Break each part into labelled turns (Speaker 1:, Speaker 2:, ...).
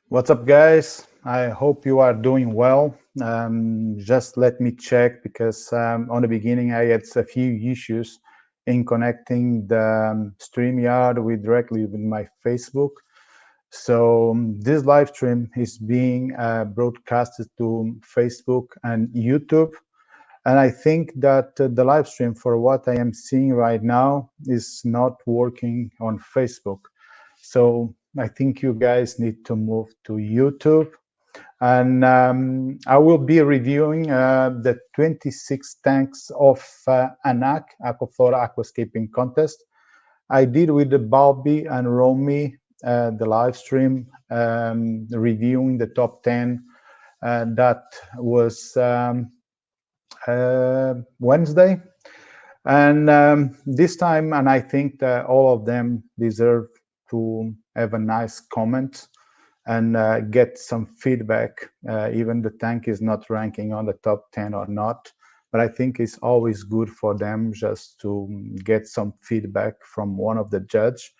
Speaker 1: What's up, guys? I hope you are doing well. Just let me check because on the beginning I had a few issues in connecting the StreamYard with directly with my Facebook. So this live stream is being broadcasted to Facebook and YouTube. And I think that the live stream, for what I am seeing right now, is not working on Facebook. So I think you guys need to move to YouTube. And I will be reviewing the 26 tanks of Anac, Aquaflora Aquascaping contest. I did with the Balbi and Romy the live stream reviewing the top 10. That was Wednesday. And this time, and I think that all of them deserve to have a nice comment and get some feedback. Even the tank is not ranking on the top 10 or not, but I think it's always good for them just to get some feedback from one of the judge.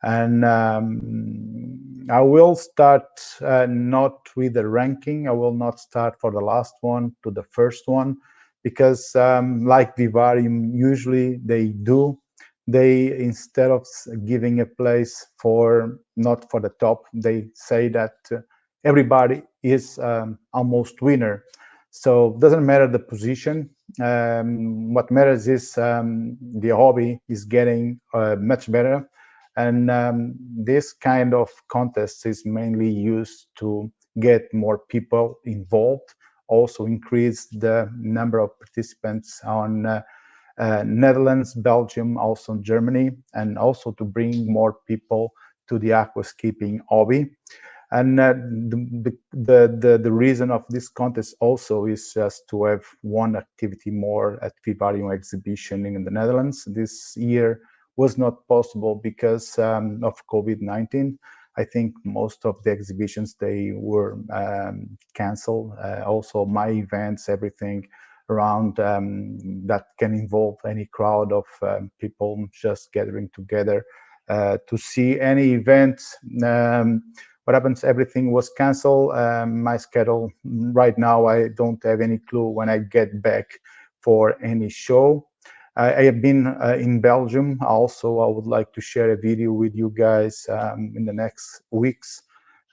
Speaker 1: And I will start not with the ranking. I will not start for the last one to the first one, because like Vivarium usually they do, they, instead of giving a place for not for the top, they say that everybody is almost winner. So it doesn't matter the position. What matters is the hobby is getting much better. And this kind of contest is mainly used to get more people involved, also increase the number of participants on Netherlands, Belgium, also Germany, and also to bring more people to the aquascaping hobby. And the reason of this contest also is just to have one activity more at Vivarium exhibition in the Netherlands. This year was not possible because of COVID-19. I think most of the exhibitions, they were canceled. Also my events, everything around that can involve any crowd of people just gathering together to see any event. What happens, everything was canceled. My schedule right now, I don't have any clue when I get back for any show. I have been in Belgium. Also, I would like to share a video with you guys in the next weeks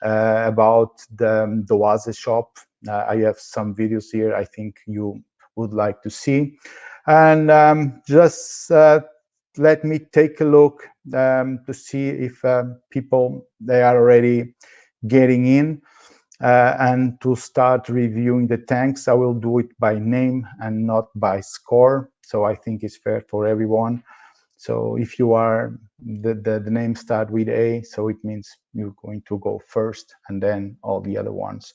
Speaker 1: about the Oasis shop. I have some videos here I think you would like to see. And just let me take a look to see if people, they are already getting in. And to start reviewing the tanks, I will do it by name and not by score. So I think it's fair for everyone. So if you are, the name start with A, so it means you're going to go first and then all the other ones.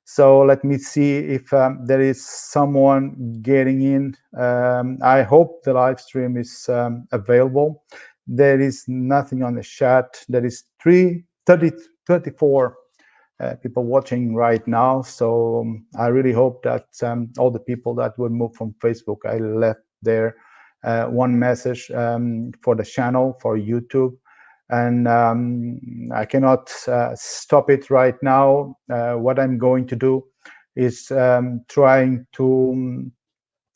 Speaker 1: So let me see if there is someone getting in. I hope the live stream is available. There is nothing on the chat. There is 34 people watching right now. So I really hope that all the people that will move from Facebook, I left there one message for the channel, for YouTube. And I cannot stop it right now. What I'm going to do is trying to,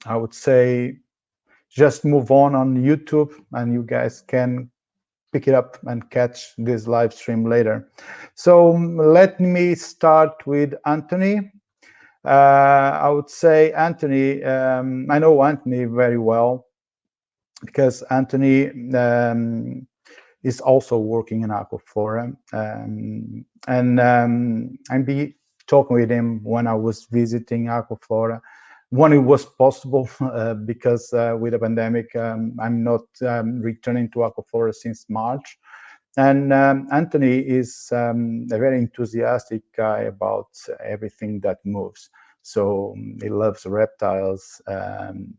Speaker 1: I would say, just move on YouTube, and you guys can pick it up and catch this live stream later. So let me start with Anthony. I would say Anthony, I know Anthony very well because Anthony is also working in Aquaflora. And I'd be talking with him when I was visiting Aquaflora, when it was possible, because with the pandemic, I'm not returning to Aquaflora since March. And Anthony is a very enthusiastic guy about everything that moves. So he loves reptiles,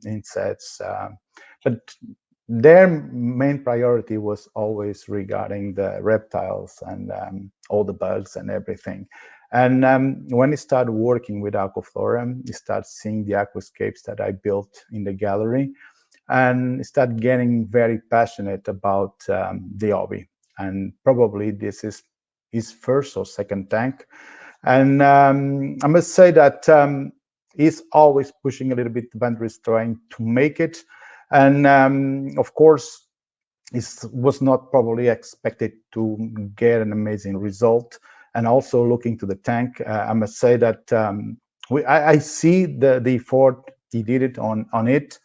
Speaker 1: insects, but their main priority was always regarding the reptiles and all the bugs and everything. And when he started working with Aquaflora, he started seeing the aquascapes that I built in the gallery and started getting very passionate about the hobby. And probably this is his first or second tank. And I must say that he's always pushing a little bit the boundaries, trying to make it. And of course, it was not probably expected to get an amazing result. And also looking to the tank, I must say that I see the effort he did it on it.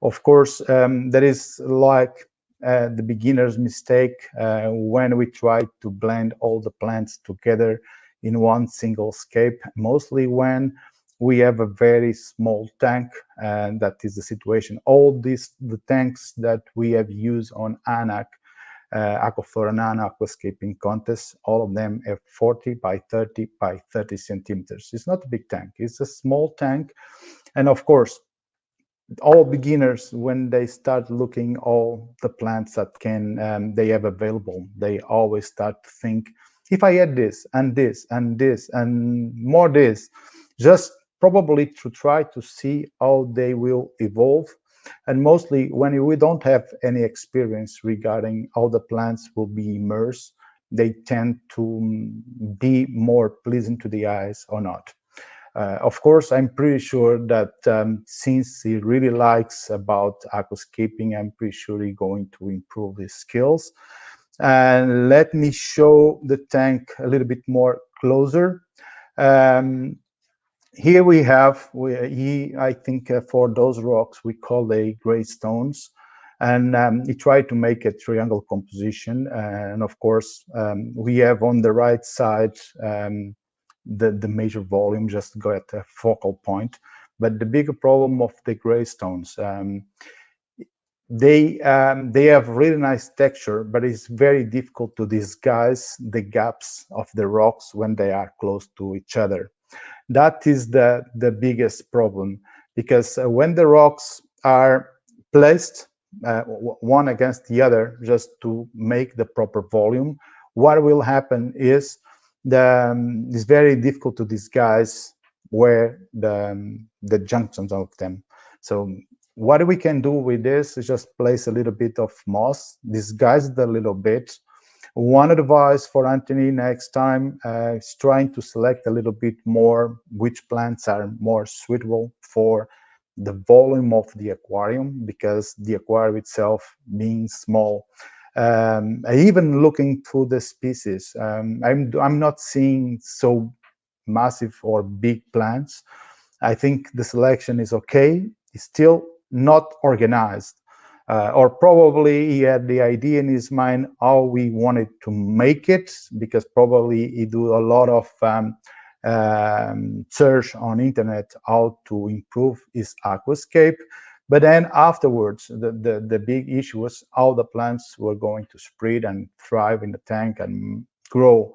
Speaker 1: Of course, that is like the beginner's mistake when we try to blend all the plants together in one single scape, mostly when we have a very small tank, and that is the situation. All the tanks that we have used on Anac, Aquaflora and Aquascaping contests, all of them have 40 by 30 by 30 centimeters. It's not a big tank, it's a small tank. And of course, all beginners, when they start looking all the plants that they have available, they always start to think, if I add this and this and this and more this, just probably to try to see how they will evolve. And mostly when we don't have any experience regarding how the plants will be immersed, they tend to be more pleasing to the eyes or not. Of course, I'm pretty sure that since he really likes about aquascaping, I'm pretty sure he's going to improve his skills. And let me show the tank a little bit more closer. Here we have, I think for those rocks, we call they gray stones. And he tried to make a triangle composition. And of course, we have on the right side, the major volume, just go at a focal point. But the bigger problem of the gray stones, they have really nice texture, but it's very difficult to disguise the gaps of the rocks when they are close to each other. That is the biggest problem, because when the rocks are placed one against the other just to make the proper volume, what will happen is it's very difficult to disguise where the junctions of them. So what we can do with this is just place a little bit of moss, disguise it a little bit. One advice for Anthony next time is trying to select a little bit more which plants are more suitable for the volume of the aquarium, because the aquarium itself being small. Even looking through the species, I'm not seeing so massive or big plants. I think the selection is okay. It's still not organized. Or probably he had the idea in his mind how we wanted to make it, because probably he do a lot of search on internet how to improve his aquascape. But then afterwards, the big issue was how the plants were going to spread and thrive in the tank and grow.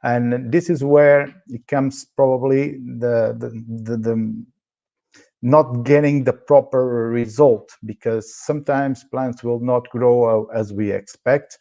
Speaker 1: And this is where it comes probably the not getting the proper result, because sometimes plants will not grow as we expect.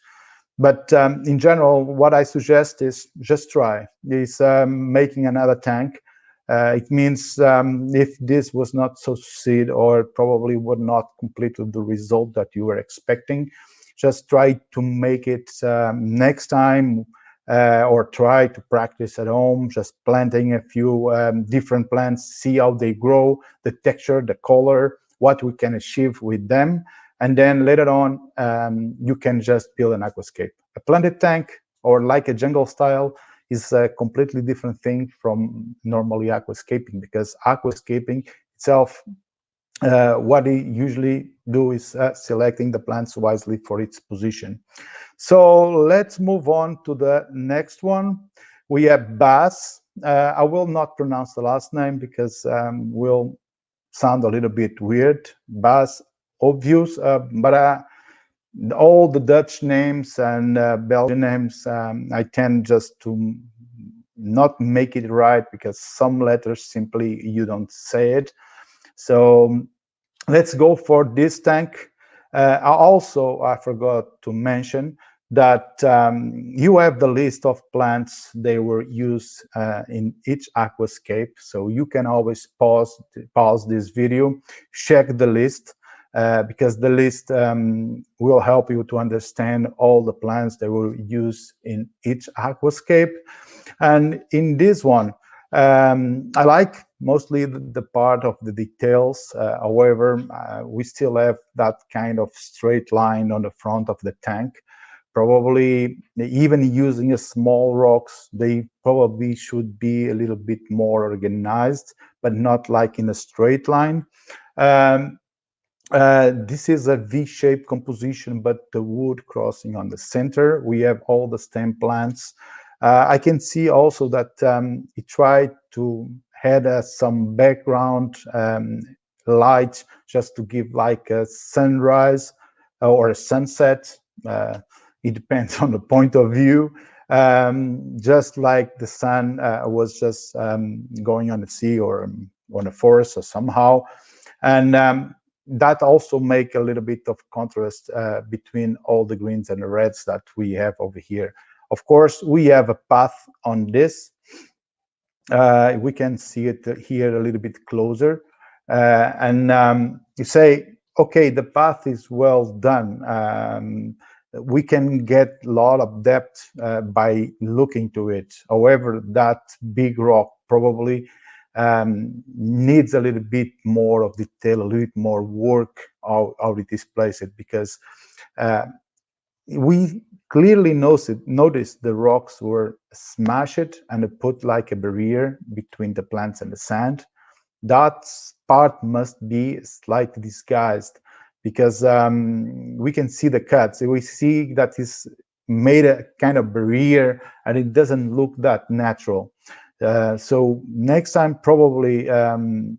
Speaker 1: But in general, what I suggest is just try. Is making another tank. It means if this was not so succeed, or probably would not complete the result that you were expecting, just try to make it next time. Or try to practice at home, just planting a few different plants, see how they grow, the texture, the color, what we can achieve with them. And then later on, you can just build an aquascape. A planted tank, or like a jungle style, is a completely different thing from normally aquascaping, because aquascaping itself, what they usually do is selecting the plants wisely for its position. So let's move on to the next one. We have Bas. I will not pronounce the last name because will sound a little bit weird. Bas, obvious, but all the Dutch names and Belgian names, I tend just to not make it right, because some letters simply you don't say it. So let's go for this tank. I forgot to mention that you have the list of plants they were used in each aquascape. So you can always pause this video, check the list. because the list will help you to understand all the plants that we'll use in each aquascape. And in this one, I like mostly the part of the details. However, we still have that kind of straight line on the front of the tank. Probably even using a small rocks, they probably should be a little bit more organized, but not like in a straight line. This is a V-shaped composition, but the wood crossing on the center. We have all the stem plants. I can see also that he tried to add some background light just to give like a sunrise or a sunset. It depends on the point of view. Just like the sun was just going on the sea or on a forest or somehow. And that also make a little bit of contrast between all the greens and the reds that we have over here. Of course, we have a path on this. We can see it here a little bit closer. And you say, okay, the path is well done. We can get a lot of depth by looking to it. However, that big rock probably needs a little bit more of detail, a little bit more work how it is placed, because we clearly noticed the rocks were smashed and put like a barrier between the plants and the sand. That part must be slightly disguised, because we can see the cuts. We see that it's made a kind of barrier and it doesn't look that natural. So next time, probably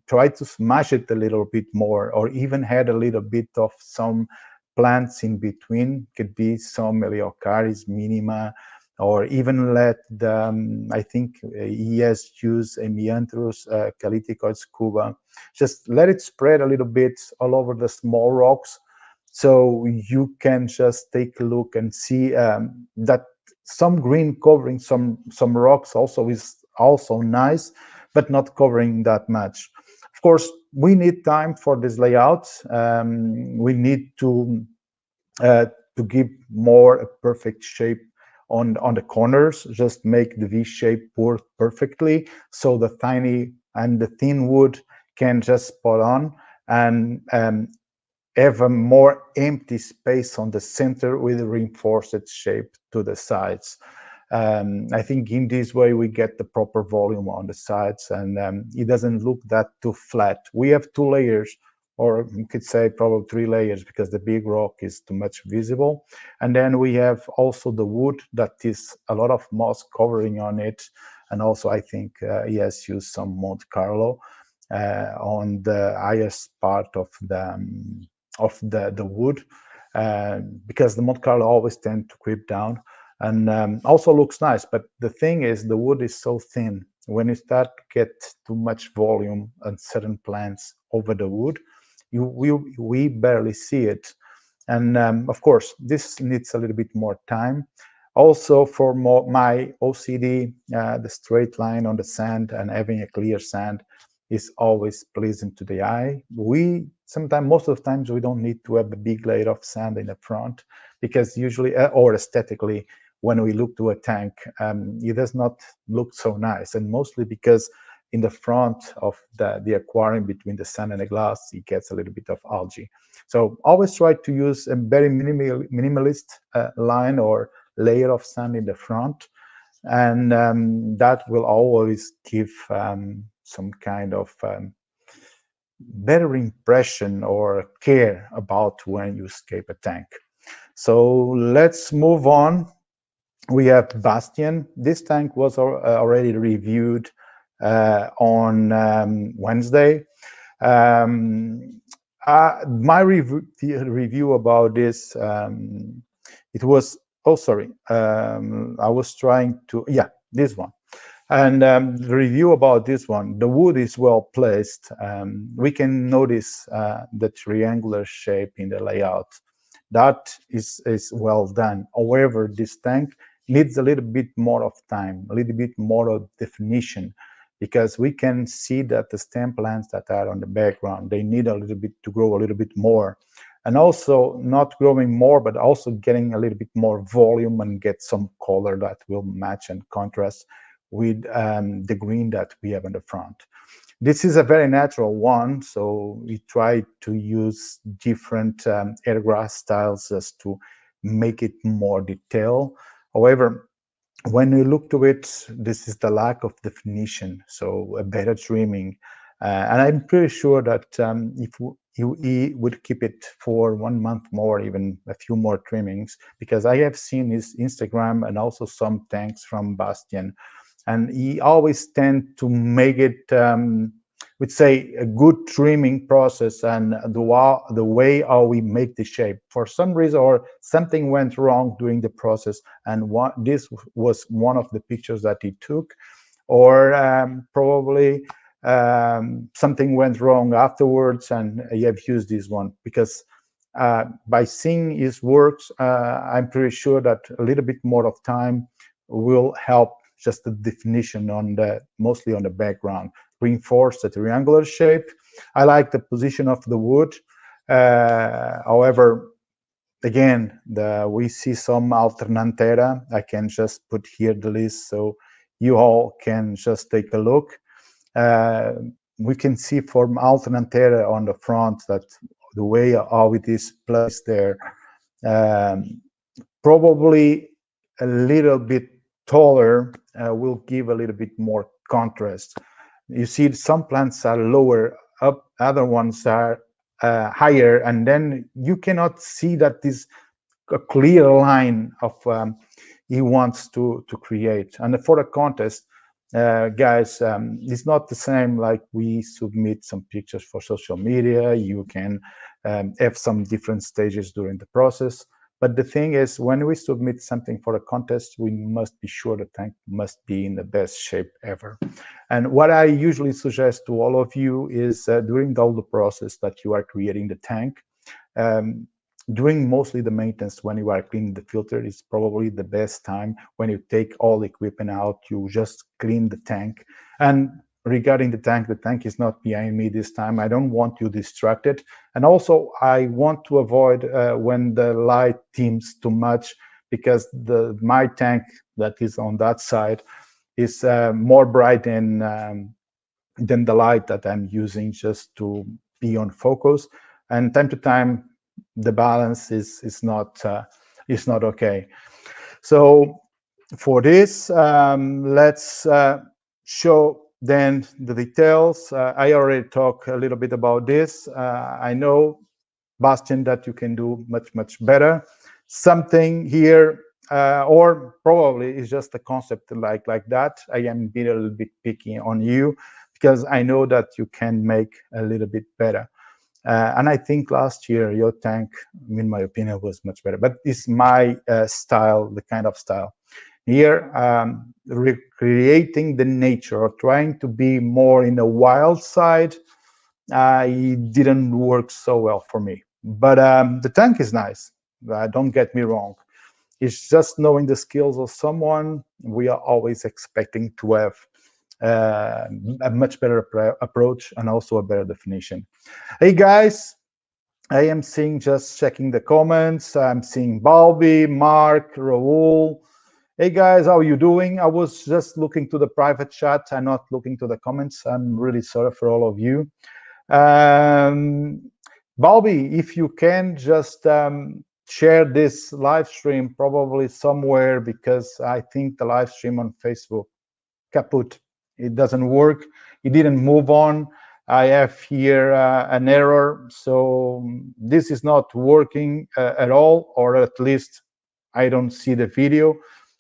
Speaker 1: try to smash it a little bit more, or even add a little bit of some plants in between. Could be some Eliocaris minima, or even let the, I think he has used a Mianthus Caliticoides cuba. Just let it spread a little bit all over the small rocks, so you can just take a look and see that some green covering some rocks also is also nice, but not covering that much. Of course, we need time for this layout. We need to give more a perfect shape on the corners, just make the V shape work perfectly, so the tiny and the thin wood can just spot on, and have a more empty space on the center with a reinforced shape to the sides. I think in this way we get the proper volume on the sides, and it doesn't look that too flat. We have 2 layers, or you could say probably 3 layers, because the big rock is too much visible. And then we have also the wood that is a lot of moss covering on it. And also I think he has used some Monte Carlo on the highest part of the wood, because the Monte Carlo always tend to creep down, and also looks nice. But the thing is, the wood is so thin. When you start to get too much volume on certain plants over the wood, we barely see it. And of course, this needs a little bit more time. Also, for my OCD, the straight line on the sand and having a clear sand is always pleasing to the eye. Most of the times, we don't need to have a big layer of sand in the front, because usually, or aesthetically, when we look to a tank, it does not look so nice. And mostly because in the front of the aquarium, between the sand and the glass, it gets a little bit of algae. So always try to use a very minimalist line or layer of sand in the front, and that will always give some kind of better impression or care about when you scape a tank. So let's move on. We have Bastian. This tank was already reviewed on Wednesday. My review about this, it was, oh, sorry, I was trying to, yeah, this one. And the review about this one, the wood is well placed. We can notice the triangular shape in the layout. That is well done. However, this tank needs a little bit more of time, a little bit more of definition, because we can see that the stem plants that are on the background, they need a little bit to grow a little bit more. And also not growing more, but also getting a little bit more volume and get some color that will match and contrast with the green that we have in the front. This is a very natural one, so we try to use different airgrass styles just to make it more detailed. However, when you look to it, this is the lack of definition, so a better trimming. And I'm pretty sure that if he would keep it for 1 month more, even a few more trimmings, because I have seen his Instagram and also some tanks from Bastian, and he always tend to make it, we'd say, a good trimming process, and the way how we make the shape. For some reason or something went wrong during the process, and this was one of the pictures that he took, or probably something went wrong afterwards, and he have used this one, because by seeing his works, I'm pretty sure that a little bit more of time will help just the definition on mostly on the background, reinforce the triangular shape. I like the position of the wood. However, again, we see some alternantera. I can just put here the list so you all can just take a look. We can see from alternantera on the front that the way how it is placed there, probably a little bit taller will give a little bit more contrast. You see some plants are lower up, other ones are higher, and then you cannot see that this a clear line of he wants to create. And for the contest, guys, it's not the same like we submit some pictures for social media. You can have some different stages during the process. But the thing is, when we submit something for a contest, we must be sure the tank must be in the best shape ever. And what I usually suggest to all of you is during all the process that you are creating the tank, during mostly the maintenance, when you are cleaning the filter, is probably the best time. When you take all the equipment out, you just clean the tank. And regarding the tank is not behind me this time. I don't want you distracted. And also, I want to avoid when the light dims too much, because my tank that is on that side is more bright than the light that I'm using just to be on focus. And time to time, the balance is not okay. So for this, let's show then the details. I already talked a little bit about this. I know, Bastian, that you can do much better. Something here, or probably it's just a concept like that. I am being a little bit picky on you, because I know that you can make a little bit better. And I think last year your tank, in my opinion, was much better. But it's my style, the kind of style. Here, recreating the nature or trying to be more in the wild side, it didn't work so well for me. But the tank is nice. Don't get me wrong. It's just knowing the skills of someone. We are always expecting to have a much better approach and also a better definition. Hey guys, I am seeing, just checking the comments. I'm seeing Balbi, Mark, Raul. Hey guys, how are you doing? I was just looking to the private chat and not looking to the comments. I'm really sorry for all of you. Balbi, if you can just share this live stream probably somewhere, because I think the live stream on Facebook kaput. It doesn't work. It didn't move on. I have here an error. So this is not working at all, or at least I don't see the video.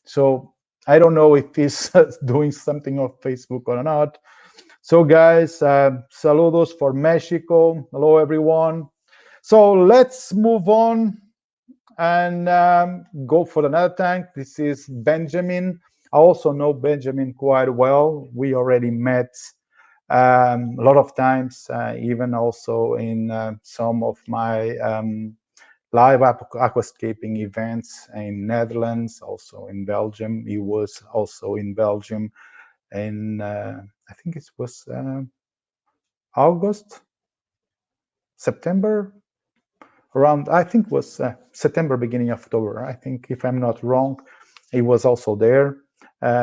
Speaker 1: So I don't know if it's doing something on Facebook or not. So guys, saludos for Mexico. Hello, everyone. So let's move on and go for another tank. This is Benjamin. I also know Benjamin quite well. We already met a lot of times, even also in some of my live aquascaping events in Netherlands, also in Belgium. He was also in Belgium in I think it was August, September, around, I think it was September, beginning of October. I think, if I'm not wrong, he was also there.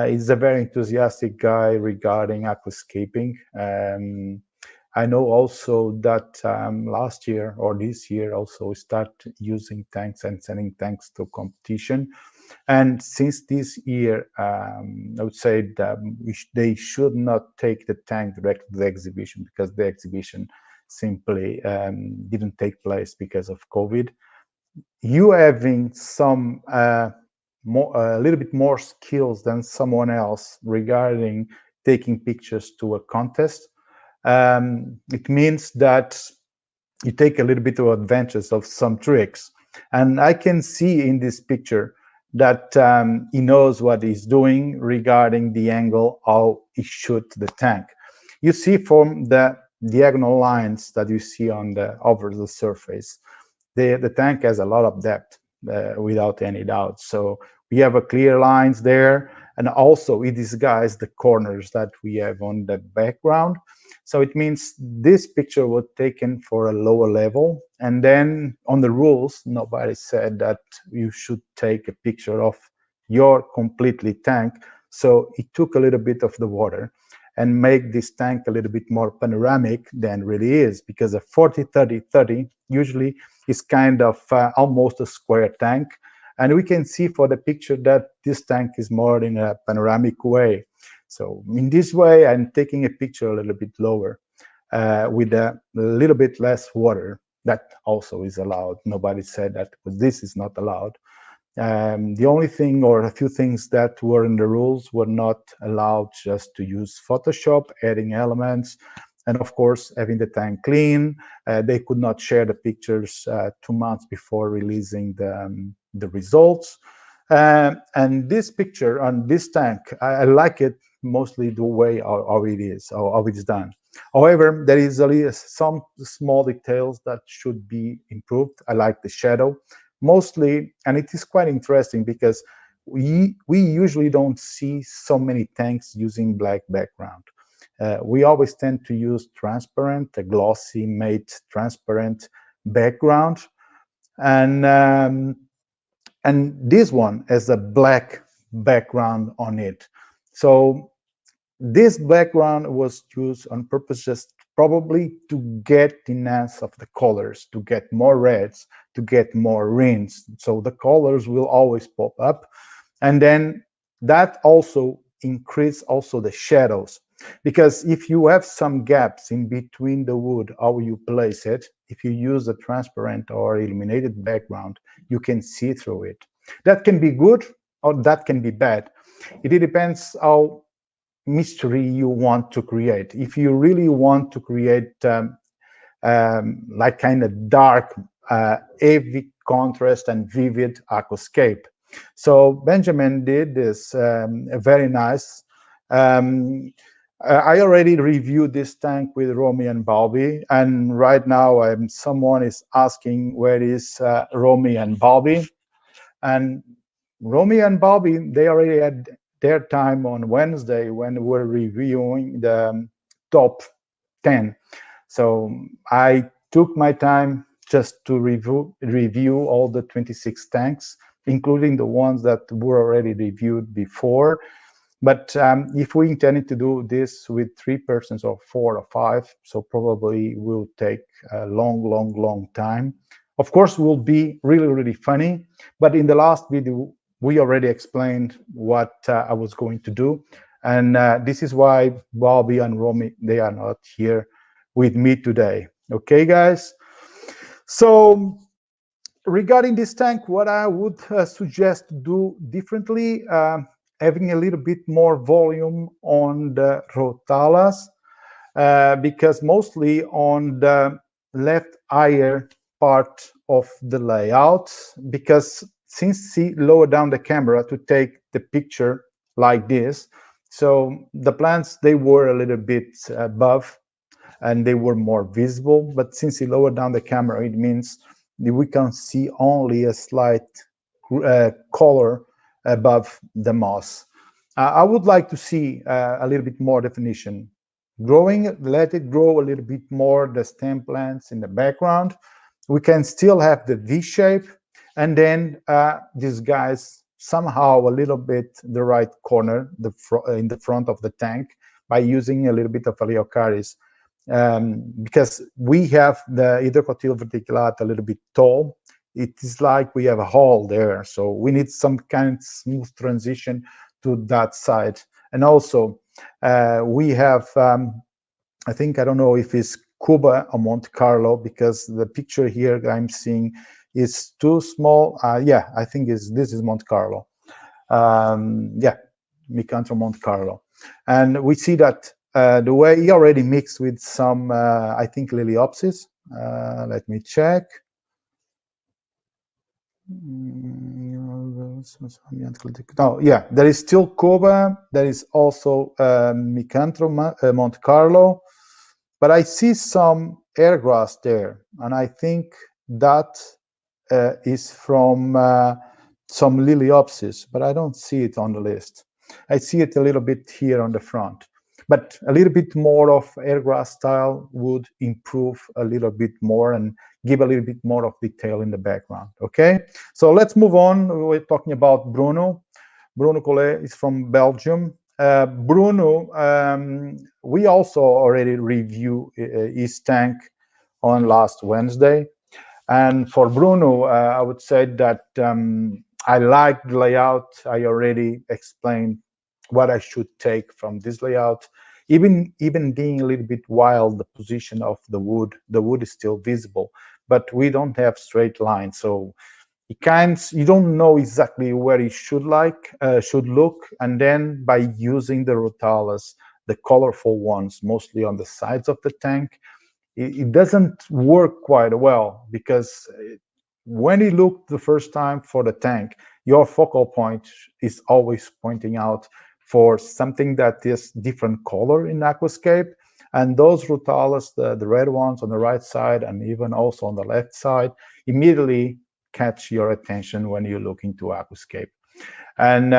Speaker 1: He's a very enthusiastic guy regarding aquascaping. I know also that last year or this year also we start using tanks and sending tanks to competition. And since this year, I would say that they should not take the tank direct to the exhibition, because the exhibition simply didn't take place because of COVID. You having some a little bit more skills than someone else regarding taking pictures to a contest, it means that you take a little bit of advantage of some tricks. And I can see in this picture that he knows what he's doing regarding the angle, how he shoots the tank. You see from the diagonal lines that you see on the over the surface, the tank has a lot of depth, without any doubt. So we have a clear lines there, and also it disguises the corners that we have on the background. So it means this picture was taken for a lower level, and then on the rules, nobody said that you should take a picture of your completely tank. So it took a little bit of the water and make this tank a little bit more panoramic than really is, because a 40-30-30 usually is kind of almost a square tank. And we can see for the picture that this tank is more in a panoramic way. So in this way, I'm taking a picture a little bit lower with a little bit less water. That also is allowed. Nobody said that this is not allowed. The only thing, or a few things that were in the rules, were not allowed just to use Photoshop, adding elements, and of course, having the tank clean. They could not share the pictures 2 months before releasing the results. And this picture on this tank, I like it mostly the way how it is, how it's done. However, there is some small details that should be improved. I like the shadow mostly, and it is quite interesting because we usually don't see so many tanks using black background. We always tend to use transparent, a glossy matte transparent background, and this one has a black background on it. So this background was used on purpose, just probably to get enhance of the colors, to get more reds, to get more greens. So the colors will always pop up, and then that also increase also the shadows, because if you have some gaps in between the wood, how you place it, if you use a transparent or illuminated background, you can see through it. That can be good or that can be bad. It depends how mystery you want to create. If you really want to create like kind of dark, heavy contrast and vivid aquascape. So Benjamin did this very nice. I already reviewed this tank with Romy and Bobby, and right now someone is asking where is Romy and Bobby. And Romy and Bobby, they already had their time on Wednesday when we're reviewing the top 10. So I took my time just to review all the 26 tanks, including the ones that were already reviewed before. But if we intended to do this with 3 persons or 4 or 5, so probably will take a long time. Of course, will be really funny. But in the last video, we already explained what I was going to do. And this is why Bobby and Romy, they are not here with me today. Okay, guys? So regarding this tank, what I would suggest to do differently, having a little bit more volume on the rotalas, because mostly on the left higher part of the layout, because since he lowered down the camera to take the picture like this, so the plants, they were a little bit above and they were more visible. But since he lowered down the camera, it means that we can see only a slight color above the moss. I would like to see a little bit more definition. Growing, let it grow a little bit more, the stem plants in the background. We can still have the V shape, and then disguise somehow a little bit the right corner in the front of the tank by using a little bit of Aleocaris. Because we have the hydrocotyl verticulate a little bit tall. It is like we have a hole there, so we need some kind of smooth transition to that side. And also we have I think, I don't know if it's Cuba or Monte Carlo, because the picture here I'm seeing is too small. Yeah, I think this is Monte Carlo. Yeah, Micantro Monte Carlo. And we see that the way he already mixed with some, I think, Liliopsis. Let me check. Oh, yeah, there is still Cuba. There is also Micantro Monte Carlo. But I see some airgrass there, and I think that is from some Liliopsis, but I don't see it on the list. I see it a little bit here on the front, but a little bit more of airgrass style would improve a little bit more and give a little bit more of detail in the background. Okay, so let's move on. We're talking about Bruno. Bruno Collet is from Belgium. Bruno, we also already reviewed his tank on last Wednesday. And for Bruno, I would say that I like the layout. I already explained what I should take from this layout. Even being a little bit wild, the position of the wood is still visible, but we don't have straight lines. So you don't know exactly where it should look, and then by using the rotalas, the colorful ones, mostly on the sides of the tank, it doesn't work quite well, because when you look the first time for the tank, your focal point is always pointing out for something that is different color in Aquascape, and those rotalas, the red ones on the right side and even also on the left side, immediately catch your attention when you look into Aquascape. And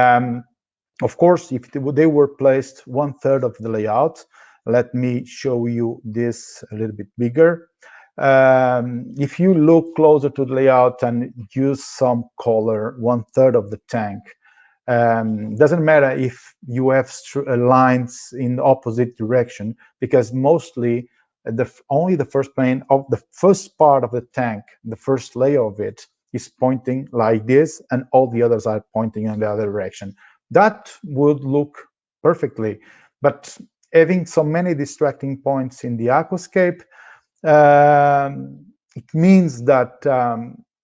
Speaker 1: of course, if they were placed 1/3 of the layout, let me show you this a little bit bigger. If you look closer to the layout and use some color 1/3 of the tank, doesn't matter if you have lines in the opposite direction, because mostly only the first plane of the first part of the tank, the first layer of it, is pointing like this, and all the others are pointing in the other direction. That would look perfectly, but having so many distracting points in the aquascape, it means that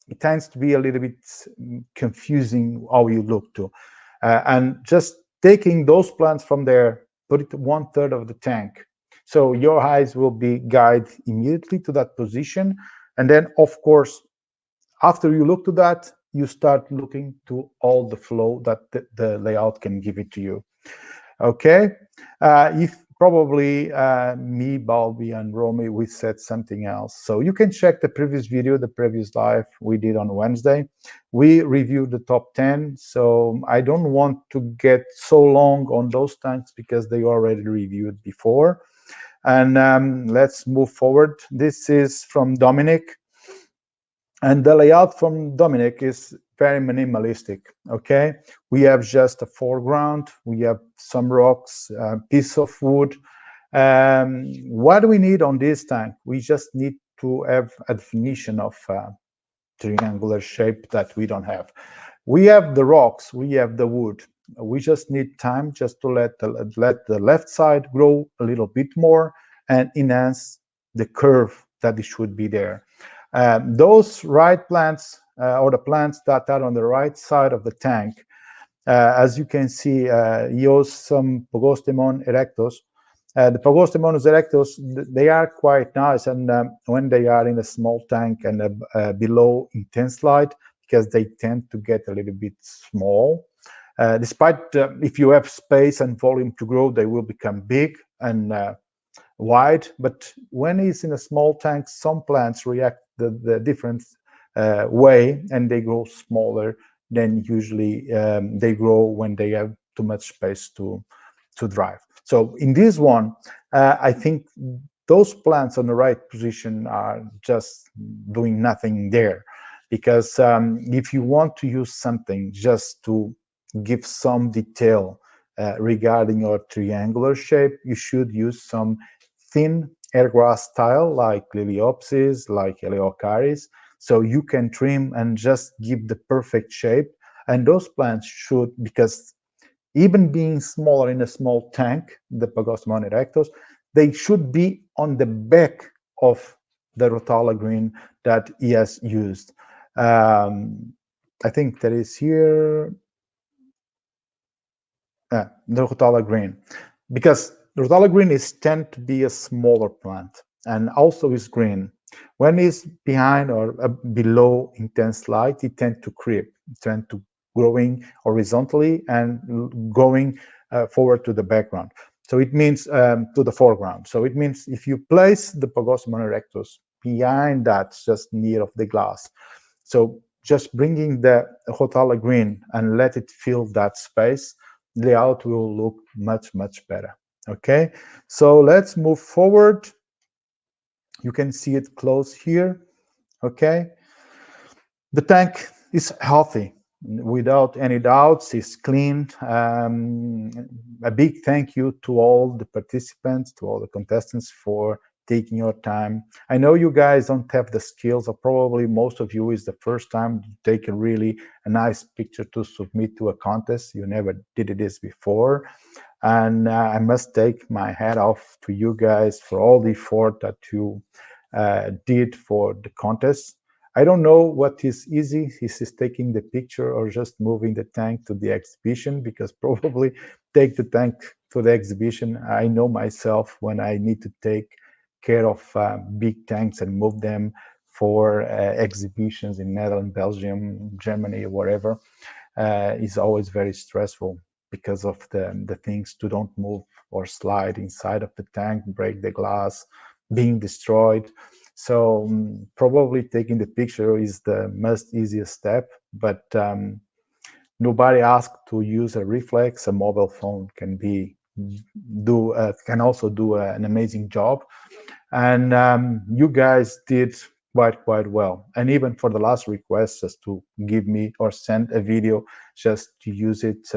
Speaker 1: it tends to be a little bit confusing how you look to. And just taking those plants from there, put it 1/3 of the tank. So your eyes will be guided immediately to that position. And then, of course, after you look to that, you start looking to all the flow that the layout can give it to you. Okay, if probably me, Balbi, and Romy, we said something else. So you can check the previous video, the previous live we did on Wednesday. We reviewed the top 10, so I don't want to get so long on those tanks because they already reviewed before. And let's move forward. This is from Dominic. And the layout from Dominic is very minimalistic, okay? We have just a foreground, we have some rocks, a piece of wood. What do we need on this tank? We just need to have a definition of triangular shape that we don't have. We have the rocks, we have the wood. We just need time just to let the left side grow a little bit more and enhance the curve that it should be there. Those right plants or the plants that are on the right side of the tank, as you can see, use some Pogostemon erectus. The Pogostemonus erectus, they are quite nice, and when they are in a small tank and below intense light, because they tend to get a little bit small. Despite if you have space and volume to grow, they will become big and wide. But when it's in a small tank, some plants react the different way, and they grow smaller than usually they grow when they have too much space to drive. So in this one, I think those plants on the right position are just doing nothing there, because if you want to use something just to give some detail regarding your triangular shape, you should use some thin airgrass style like Liliopsis, like Eleocharis, so you can trim and just give the perfect shape. And those plants should, because even being smaller in a small tank, the Pagosmon erectus, they should be on the back of the Rotala green that he has used. I think that is here, the Rotala green, because the Rotala green is tend to be a smaller plant and also is green. When it's behind or below intense light, it tend to creep, tend to growing horizontally and going forward to the background. So it means to the foreground. So it means if you place the Pagosmon erectus behind that, just near of the glass, so just bringing the Rotala green and let it fill that space, the layout will look much, much better. Okay, so let's move forward. You can see it close here. Okay, the tank is healthy without any doubts. It's clean. A big thank you to all the participants, to all the contestants for taking your time. I know you guys don't have the skills, or probably most of you is the first time to take a nice picture to submit to a contest. You never did this before. And I must take my hat off to you guys for all the effort that you did for the contest. I don't know what is easy. Is this taking the picture or just moving the tank to the exhibition? Because probably take the tank to the exhibition. I know myself when I need to take care of big tanks and move them for exhibitions in Netherlands, Belgium, Germany, wherever, is always very stressful because of the things to don't move or slide inside of the tank, break the glass, being destroyed. So probably taking the picture is the most easiest step, but nobody asked to use a reflex. A mobile phone can also do an amazing job, and you guys did quite well. And even for the last request, just to give me or send a video, just to use it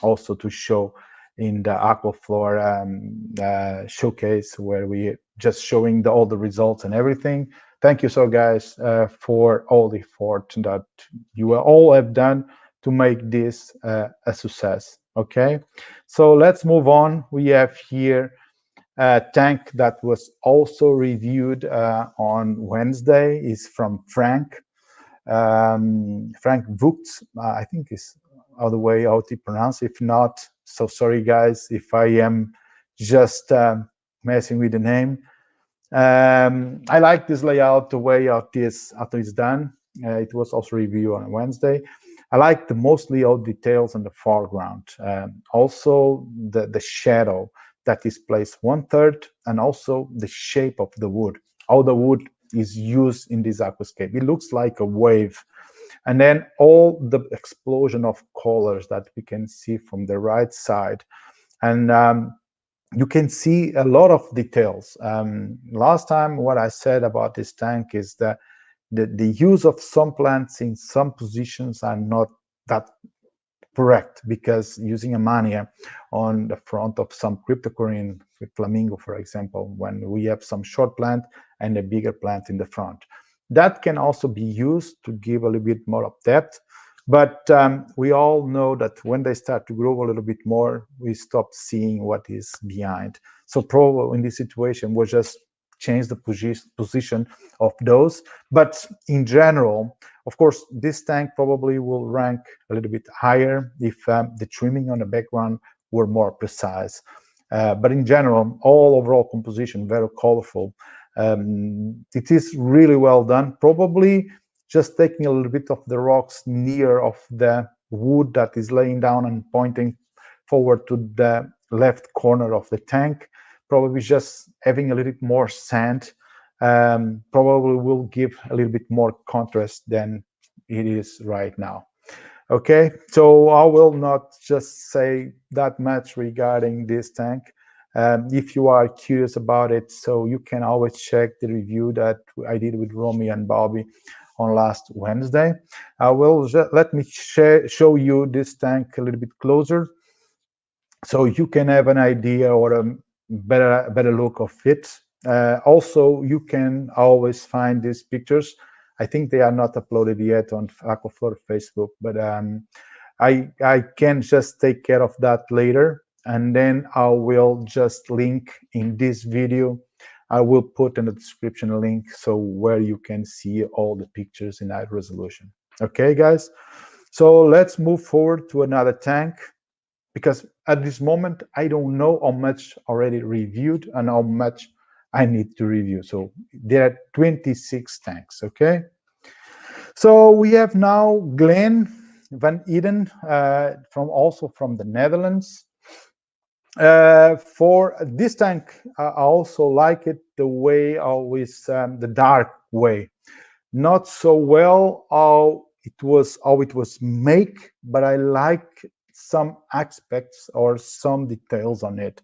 Speaker 1: also to show in the Aquaflora showcase, where we just showing all the results and everything. Thank you so guys for all the effort that you all have done to make this a success. Okay, so let's move on. We have here a tank that was also reviewed on Wednesday. Is from Frank. Frank Voots, I think is the way how to pronounce. If not, so sorry guys if I am just messing with the name. I like this layout, the way after it's done. It was also reviewed on Wednesday. I like mostly all details in the foreground. Also the shadow that is placed 1/3, and also the shape of the wood. How the wood is used in this aquascape. It looks like a wave. And then all the explosion of colors that we can see from the right side. And you can see a lot of details. Last time what I said about this tank is that the use of some plants in some positions are not that correct, because using a mania on the front of some cryptocorin with flamingo, for example, when we have some short plant and a bigger plant in the front, that can also be used to give a little bit more of depth. But we all know that when they start to grow a little bit more, we stop seeing what is behind. So probably in this situation, we'll just change the position of those. But in general, of course, this tank probably will rank a little bit higher if the trimming on the background were more precise. But in general, all overall composition, very colorful. It is really well done. Probably just taking a little bit of the rocks near of the wood that is laying down and pointing forward to the left corner of the tank. Probably just having a little bit more sand probably will give a little bit more contrast than it is right now. Okay, so I will not just say that much regarding this tank. If you are curious about it, so you can always check the review that I did with Romy and Bobby on last Wednesday. I will let me show you this tank a little bit closer, so you can have an idea or a better look of it. Also, you can always find these pictures. I think they are not uploaded yet on Aquaflora Facebook, but I can just take care of that later, and then I will just link in this video. I will put in the description a link so where you can see all the pictures in high resolution. Okay, guys. So let's move forward to another tank, because at this moment I don't know how much already reviewed and how much I need to review. So there are 26 tanks. Okay. So we have now Glenn Van Eden, from the Netherlands. For this tank, I also like it the way always the dark way, not so well how it was made, but I like some aspects or some details on it.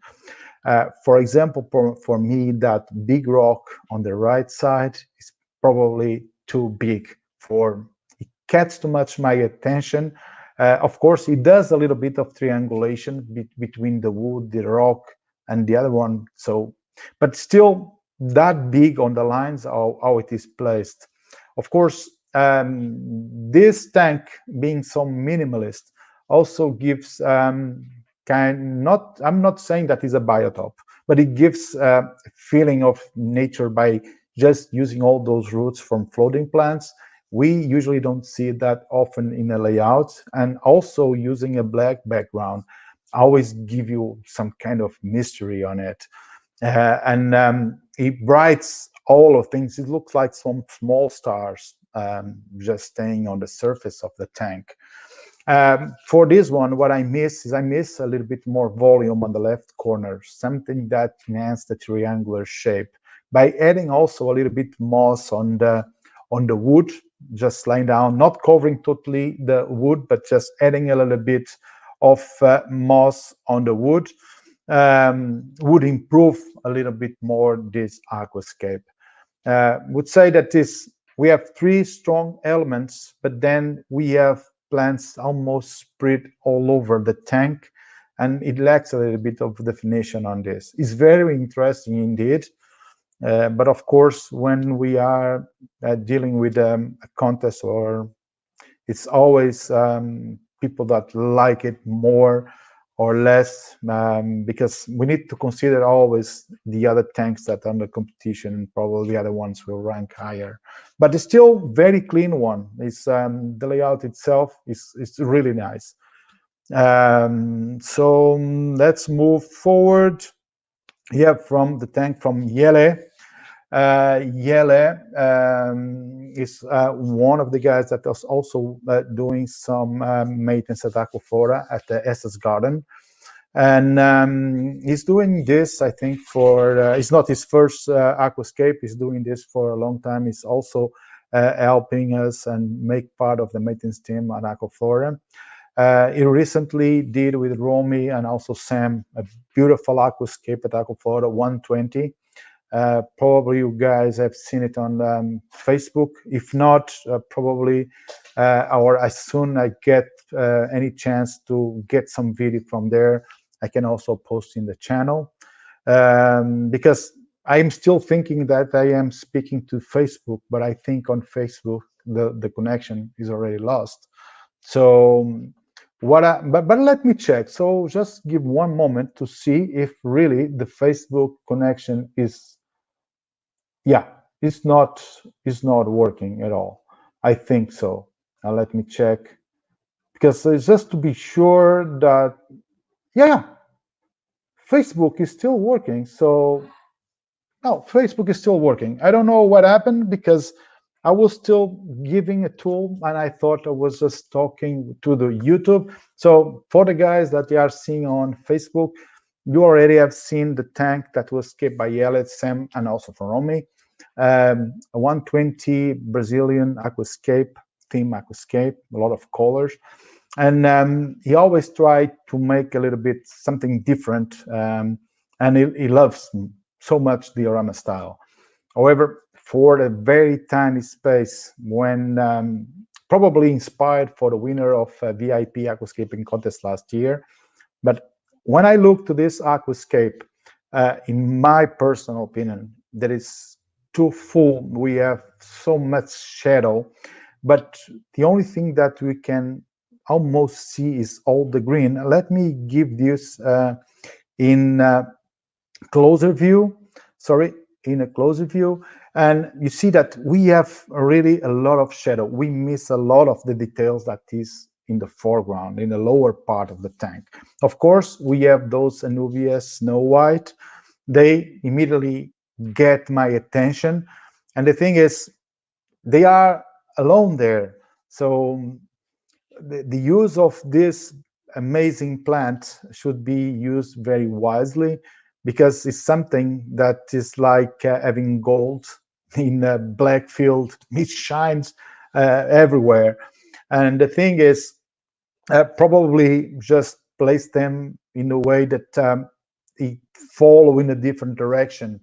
Speaker 1: For example, for me, that big rock on the right side is probably too big for it. Catches too much my attention. Of course, it does a little bit of triangulation between the wood, the rock, and the other one. So, but still, that big on the lines, how it is placed. Of course, this tank being so minimalist also gives I'm not saying that is a biotop, but it gives a feeling of nature by just using all those roots from floating plants. We usually don't see that often in a layout, and also using a black background always give you some kind of mystery on it. And it brights all of things. It looks like some small stars just staying on the surface of the tank. For this one, what I miss a little bit more volume on the left corner, something that enhances the triangular shape by adding also a little bit moss on the wood, just laying down, not covering totally the wood, but just adding a little bit of moss on the wood would improve a little bit more this aquascape. Would say that we have three strong elements, but then we have plants almost spread all over the tank, and it lacks a little bit of definition on this. It's very interesting indeed, but of course, when we are dealing with a contest, or it's always people that like it more or less, because we need to consider always the other tanks that are under competition, and probably the other ones will rank higher. But it's still very clean one. It's the layout itself is really nice. So let's move forward. Here from the tank from Yele. Yele is one of the guys that is also doing some maintenance at Aquaflora at the SS Garden. And he's doing this, I think, for it's not his first aquascape. He's doing this for a long time. He's also helping us and make part of the maintenance team at Aquaflora. He recently did with Romy and also Sam a beautiful aquascape at Aquaflora 120. Probably you guys have seen it on Facebook. If not, probably, or as soon I get any chance to get some video from there, I can also post in the channel, because I'm still thinking that I am speaking to Facebook, but I think on Facebook the connection is already lost. So but let me check. So just give one moment to see if really the Facebook connection is, yeah, it's not working at all. I think so. Now let me check, because it's just to be sure that, yeah, Facebook is still working. So no, Facebook is still working. I don't know what happened, because I was still giving a tool and I thought I was just talking to the YouTube. So for the guys that you are seeing on Facebook, you already have seen the tank that was kept by Yele, Sam, and also from Romy. A 120 Brazilian aquascape, theme aquascape, a lot of colors. And he always tried to make a little bit something different, and he loves so much diorama style. However, for a very tiny space, when probably inspired for the winner of VIP aquascaping contest last year, but when I look to this aquascape, in my personal opinion, that is too full. We have so much shadow, but the only thing that we can almost see is all the green. Let me give this in closer view. Sorry, in a closer view. And you see that we have really a lot of shadow. We miss a lot of the details that is in the foreground, in the lower part of the tank. Of course, we have those Anubias Snow White. They immediately get my attention. And the thing is, they are alone there. So the use of this amazing plant should be used very wisely, because it's something that is like having gold in a black field. It shines everywhere. And the thing is, probably just place them in a way that it follow in a different direction.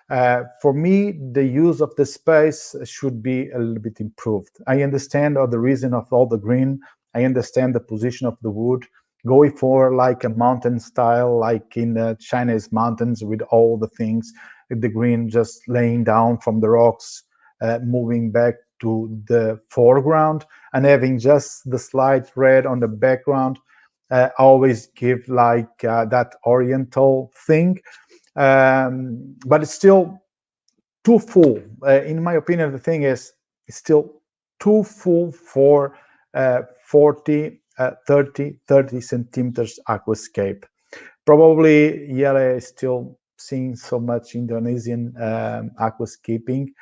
Speaker 1: For me, the use of the space should be a little bit improved. I understand the reason of all the green. I understand the position of the wood. Going for like a mountain style, like in the Chinese mountains, with all the things, the green just laying down from the rocks, moving back to the foreground, and having just the slight red on the background, always give like that oriental thing. But it's still too full. In my opinion, the thing is, it's still too full for 40, 30 centimeters aquascape. Probably Yele is still seeing so much Indonesian aquascaping,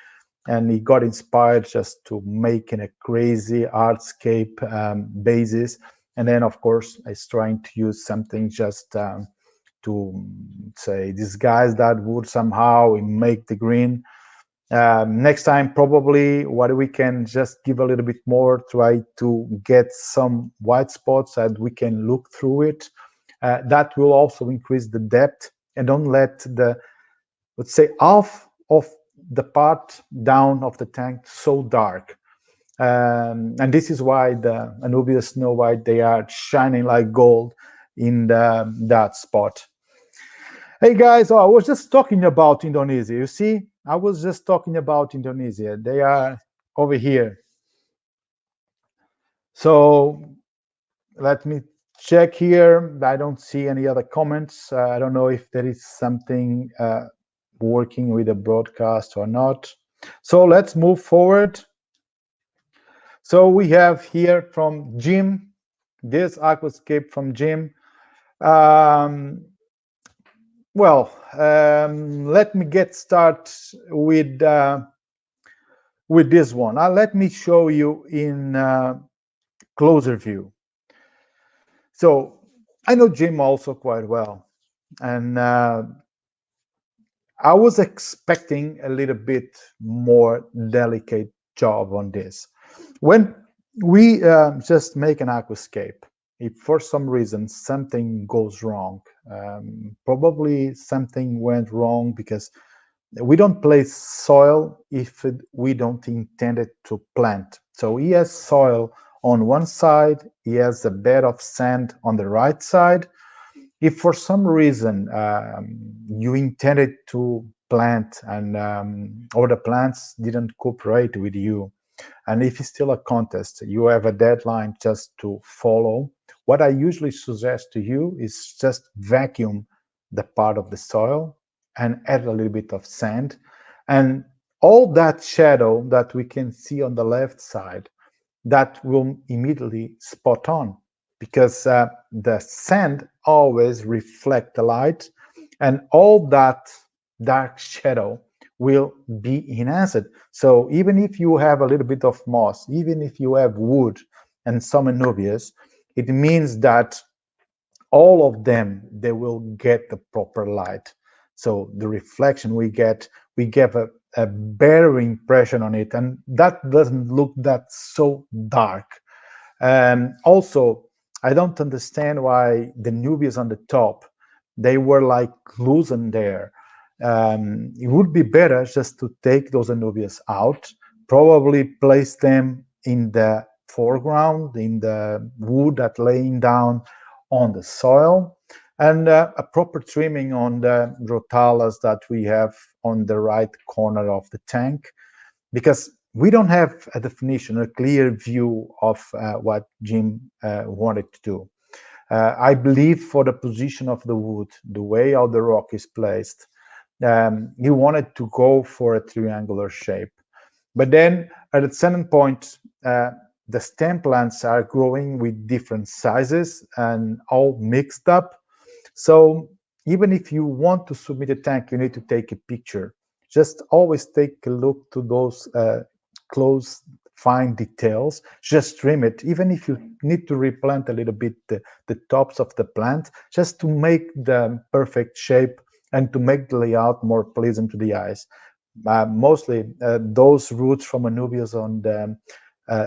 Speaker 1: and he got inspired just to make in a crazy artscape basis. And then, of course, he's trying to use something just to say disguise that wood somehow and make the green. Next time, probably what we can just give a little bit more, try to get some white spots that we can look through it. That will also increase the depth, and don't let the, let's say, half of the part down of the tank so dark. And this is why the Anubias Snow White, they are shining like gold in that spot. Hey guys, I was just talking about Indonesia. You see, I was just talking about Indonesia. They are over here. So let me check here. I don't see any other comments. I don't know if there is something working with the broadcast or not. So let's move forward. So we have here from Jim, this aquascape from Jim. Let me get started with this one. Let me show you in closer view. So I know Jim also quite well, and I was expecting a little bit more delicate job on this. When we just make an aquascape, if for some reason something goes wrong, probably something went wrong because we don't place soil if we don't intend it to plant. So he has soil on one side, he has a bed of sand on the right side. If for some reason you intended to plant and or the plants didn't cooperate with you, and if it's still a contest, you have a deadline just to follow, what I usually suggest to you is just vacuum the part of the soil and add a little bit of sand, and all that shadow that we can see on the left side, that will immediately spot on, because the sand always reflect the light, and all that dark shadow will be enhanced. So even if you have a little bit of moss, even if you have wood and some anubias, it means that all of them, they will get the proper light. So the reflection we get a better impression on it, and that doesn't look that so dark. Also, I don't understand why the newbies on the top, they were like loosened there. It would be better just to take those anubias out, probably place them in the foreground, in the wood that laying down on the soil, and a proper trimming on the rotalas that we have on the right corner of the tank, because we don't have a definition, a clear view of what Jim wanted to do. I believe for the position of the wood, the way how the rock is placed, he wanted to go for a triangular shape. But then at a certain point, the stem plants are growing with different sizes and all mixed up. So even if you want to submit a tank, you need to take a picture. Just always take a look to those close, fine details. Just trim it, even if you need to replant a little bit the tops of the plant, just to make the perfect shape and to make the layout more pleasant to the eyes. Mostly those roots from anubias on the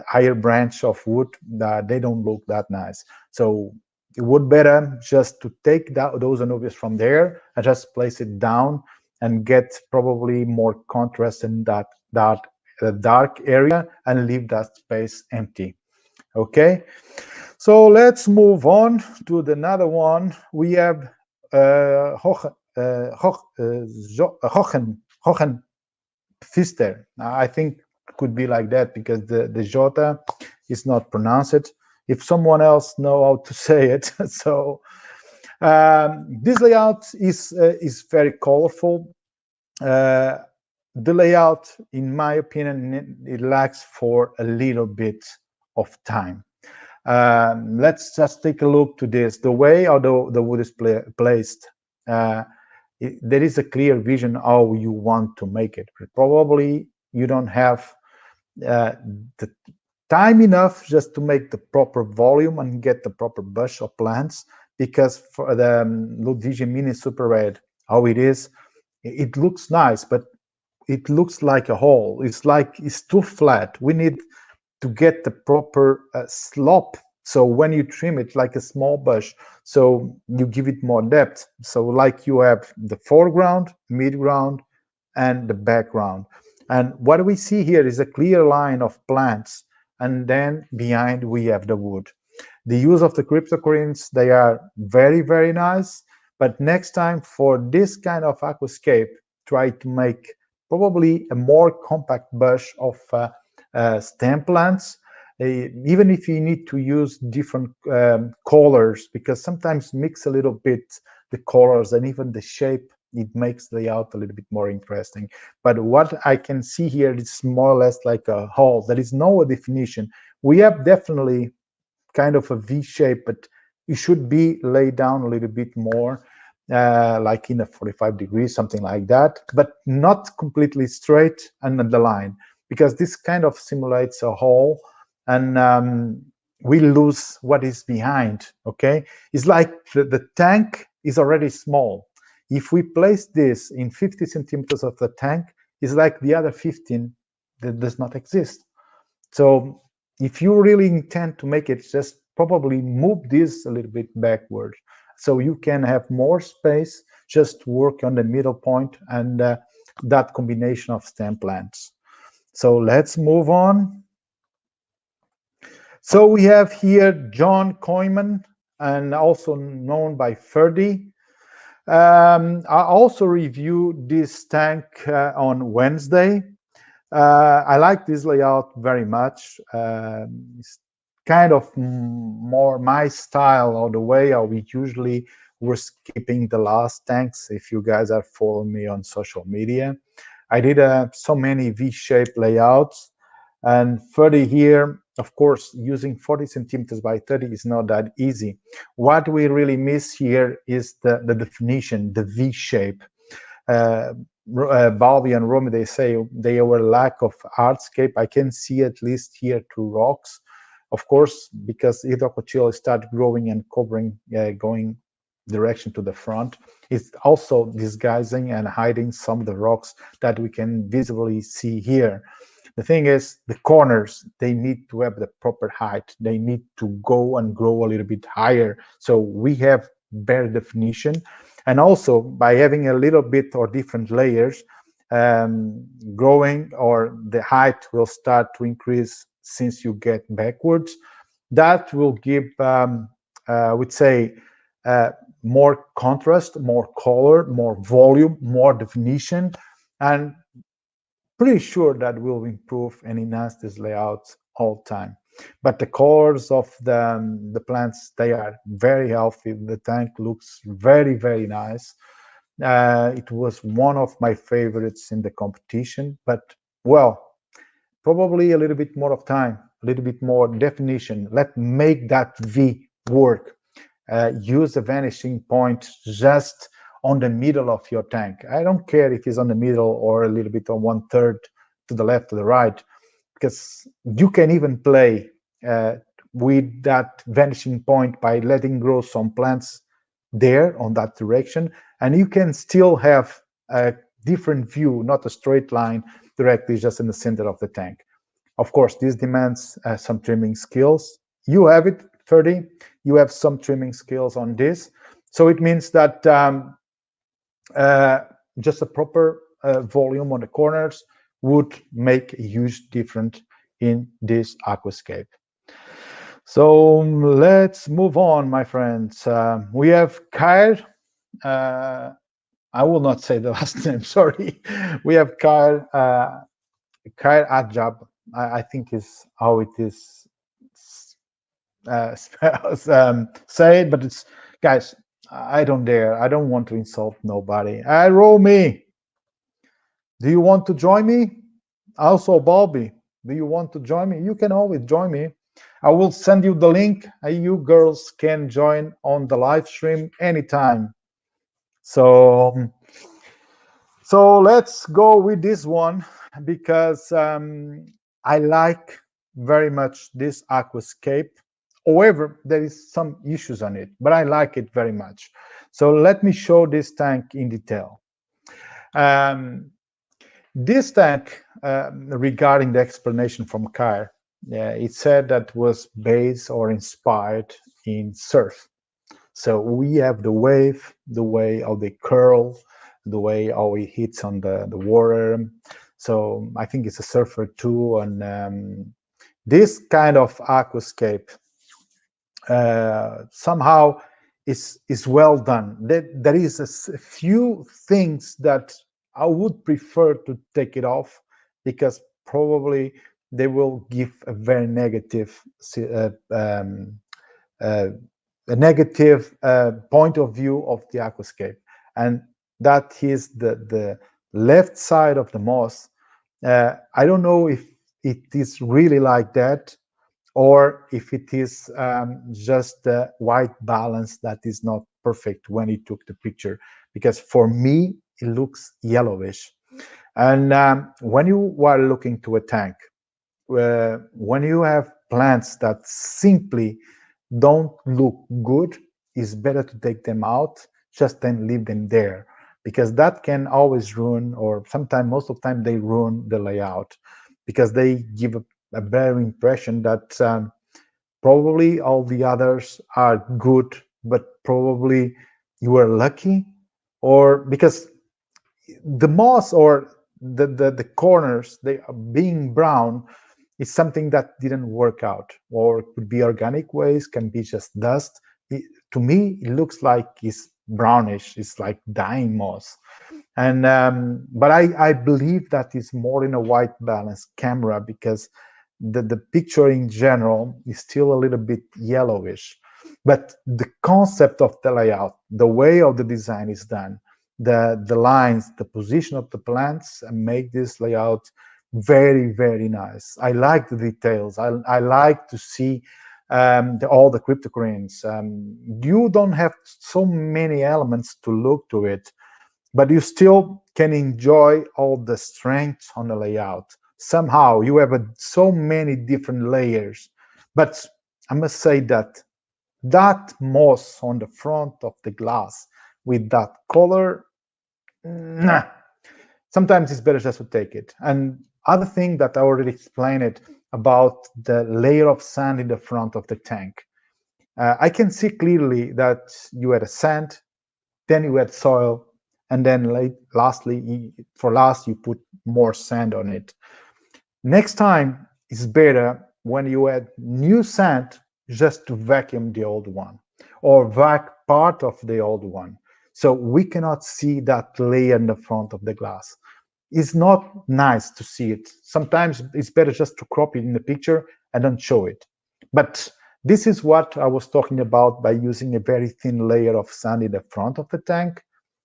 Speaker 1: higher branch of wood, they don't look that nice. So it would better just to take those anubias from there and just place it down and get probably more contrast in that dark area and leave that space empty. Okay, so let's move on to another one. We have Hochen Fister. I think could be like that because the Jota is not pronounced. If someone else know how to say it, so this layout is very colorful. The layout, in my opinion, it lacks for a little bit of time. Let's just take a look to this. The way how the wood is placed, there is a clear vision how you want to make it. But probably you don't have the time enough just to make the proper volume and get the proper bush of plants, because for the Ludwig Mini Super Red, how it is, it looks nice, but it looks like a hole. It's too flat. We need to get the proper slope. So when you trim it like a small bush, so you give it more depth. So like you have the foreground, midground, and the background. And what we see here is a clear line of plants, and then behind we have the wood. The use of the cryptocorynes, they are very, very nice. But next time for this kind of aquascape, try to make probably a more compact bush of stem plants, even if you need to use different colors, because sometimes mix a little bit the colors and even the shape, it makes the layout a little bit more interesting. But what I can see here is more or less like a hole. There is no definition. We have definitely kind of a V shape, but it should be laid down a little bit more, like in a 45 degrees, something like that, but not completely straight and the line, because this kind of simulates a hole, and we lose what is behind. Okay, it's like the tank is already small. If we place this in 50 centimeters of the tank, it's like the other 15 that does not exist. So if you really intend to make it, just probably move this a little bit backward, so you can have more space, just work on the middle point and that combination of stem plants. So let's move on. So we have here John Koyman, and also known by Ferdy. I also reviewed this tank on Wednesday. I like this layout very much. It's kind of more my style, or the way how we usually were skipping the last tanks, if you guys are following me on social media. I did so many V-shaped layouts, and 30 here, of course, using 40 centimeters by 30 is not that easy. What we really miss here is the definition, the V shape. Balbi and Romy, they say they were lack of hardscape. I can see at least here 2 rocks. Of course, because hydrocotyl start growing and covering, going direction to the front, it's also disguising and hiding some of the rocks that we can visibly see here. The thing is, the corners, they need to have the proper height. They need to go and grow a little bit higher. So we have better definition. And also by having a little bit or different layers, growing or the height will start to increase since you get backwards. That will give, I would say, more contrast, more color, more volume, more definition, and pretty sure that will improve and enhance this layout all the time. But the colors of the plants, they are very healthy. The tank looks very, very nice. It was one of my favorites in the competition, but well, probably a little bit more of time, a little bit more definition. Let's make that V work. Use a vanishing point just on the middle of your tank. I don't care if it's on the middle or a little bit on 1/3 to the left, to the right, because you can even play with that vanishing point by letting grow some plants there on that direction, and you can still have a different view, not a straight line directly just in the center of the tank. Of course, this demands some trimming skills. You have it, 30. You have some trimming skills on this. So it means that just a proper volume on the corners would make a huge difference in this aquascape. So let's move on, my friends. We have Kyle. I will not say the last name, sorry. We have Kyle Ajab. I think is how it is say it, but it's, guys, I don't dare. I don't want to insult nobody. Romy, do you want to join me? Also, Bobby, do you want to join me? You can always join me. I will send you the link. You girls can join on the live stream anytime. So let's go with this one, because I like very much this aquascape. However, there is some issues on it, but I like it very much. So let me show this tank in detail. This tank, regarding the explanation from Kyle, it said that was based or inspired in surf. So we have the wave, the way how they curl, the way how it hits on the water. So I think it's a surfer too. And this kind of aquascape somehow is well done. There is a few things that I would prefer to take it off, because probably they will give a very negative a negative point of view of the aquascape, and that is the left side of the moss. I don't know if it is really like that, or if it is just the white balance that is not perfect when he took the picture, because for me it looks yellowish. And when you are looking to a tank, when you have plants that simply don't look good, it's better to take them out just then leave them there, because that can always ruin, or sometimes most of the time they ruin the layout, because they give a better impression that probably all the others are good, but probably you were lucky, or because the moss or the corners, they are being brown, is something that didn't work out, or it could be organic waste, can be just dust. To me, it looks like it's brownish. It's like dying moss. And but I believe that is more in a white balance camera, because the picture in general is still a little bit yellowish. But the concept of the layout, the way of the design is done, the lines, the position of the plants make this layout very, very nice. I like the details. I like to see all the cryptogreens. You don't have so many elements to look to it, but you still can enjoy all the strengths on the layout. Somehow you have so many different layers. But I must say that moss on the front of the glass with that color, nah. Sometimes it's better just to take it. And Other thing that I already explained it about the layer of sand in the front of the tank. I can see clearly that you had a sand, then you had soil, and then lastly, for last, you put more sand on it. Next time, it's better when you add new sand just to vacuum the old one or vac part of the old one. So we cannot see that layer in the front of the glass. It's not nice to see it. Sometimes it's better just to crop it in the picture and don't show it. But this is what I was talking about by using a very thin layer of sand in the front of the tank.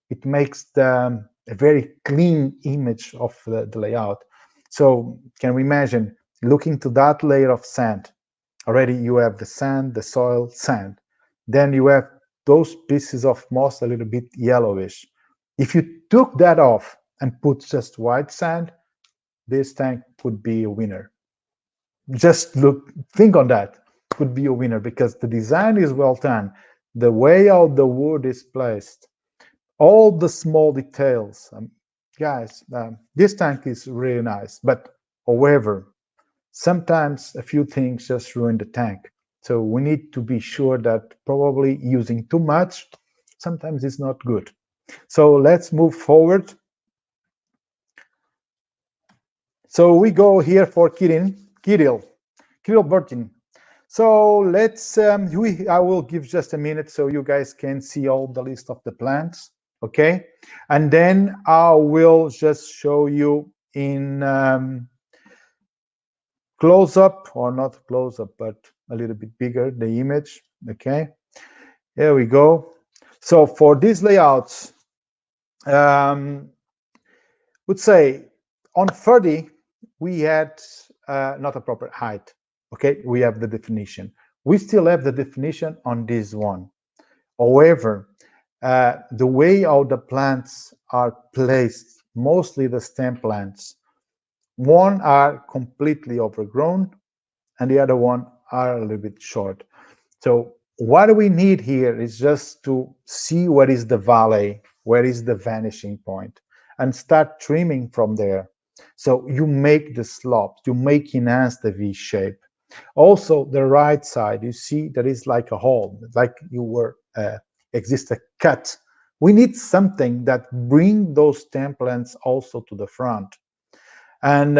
Speaker 1: It makes a very clean image of the layout. So can we imagine looking to that layer of sand? Already you have the sand, the soil, sand. Then you have those pieces of moss a little bit yellowish. If you took that off and put just white sand, this tank would be a winner. Just think on that. Could be a winner because the design is well done. The way how the wood is placed, all the small details. Guys, this tank is really nice. But however, sometimes a few things just ruin the tank. So we need to be sure that probably using too much sometimes is not good. So let's move forward. So we go here for Kirill Burton. So let's, I will give just a minute so you guys can see all the list of the plants, okay? And then I will just show you in close up, or not close up, but a little bit bigger, the image, okay? Here we go. So for these layouts, would say on 30, we had not a proper height. Okay, we have the definition. We still have the definition on this one. However, the way how the plants are placed, mostly the stem plants, one are completely overgrown and the other one are a little bit short. So what we need here is just to see what is the valley, where is the vanishing point, and start trimming from there. So you make the slope, you make enhance the V shape. Also, the right side, you see there is like a hole, like you were exist a cut. We need something that bring those templates also to the front. And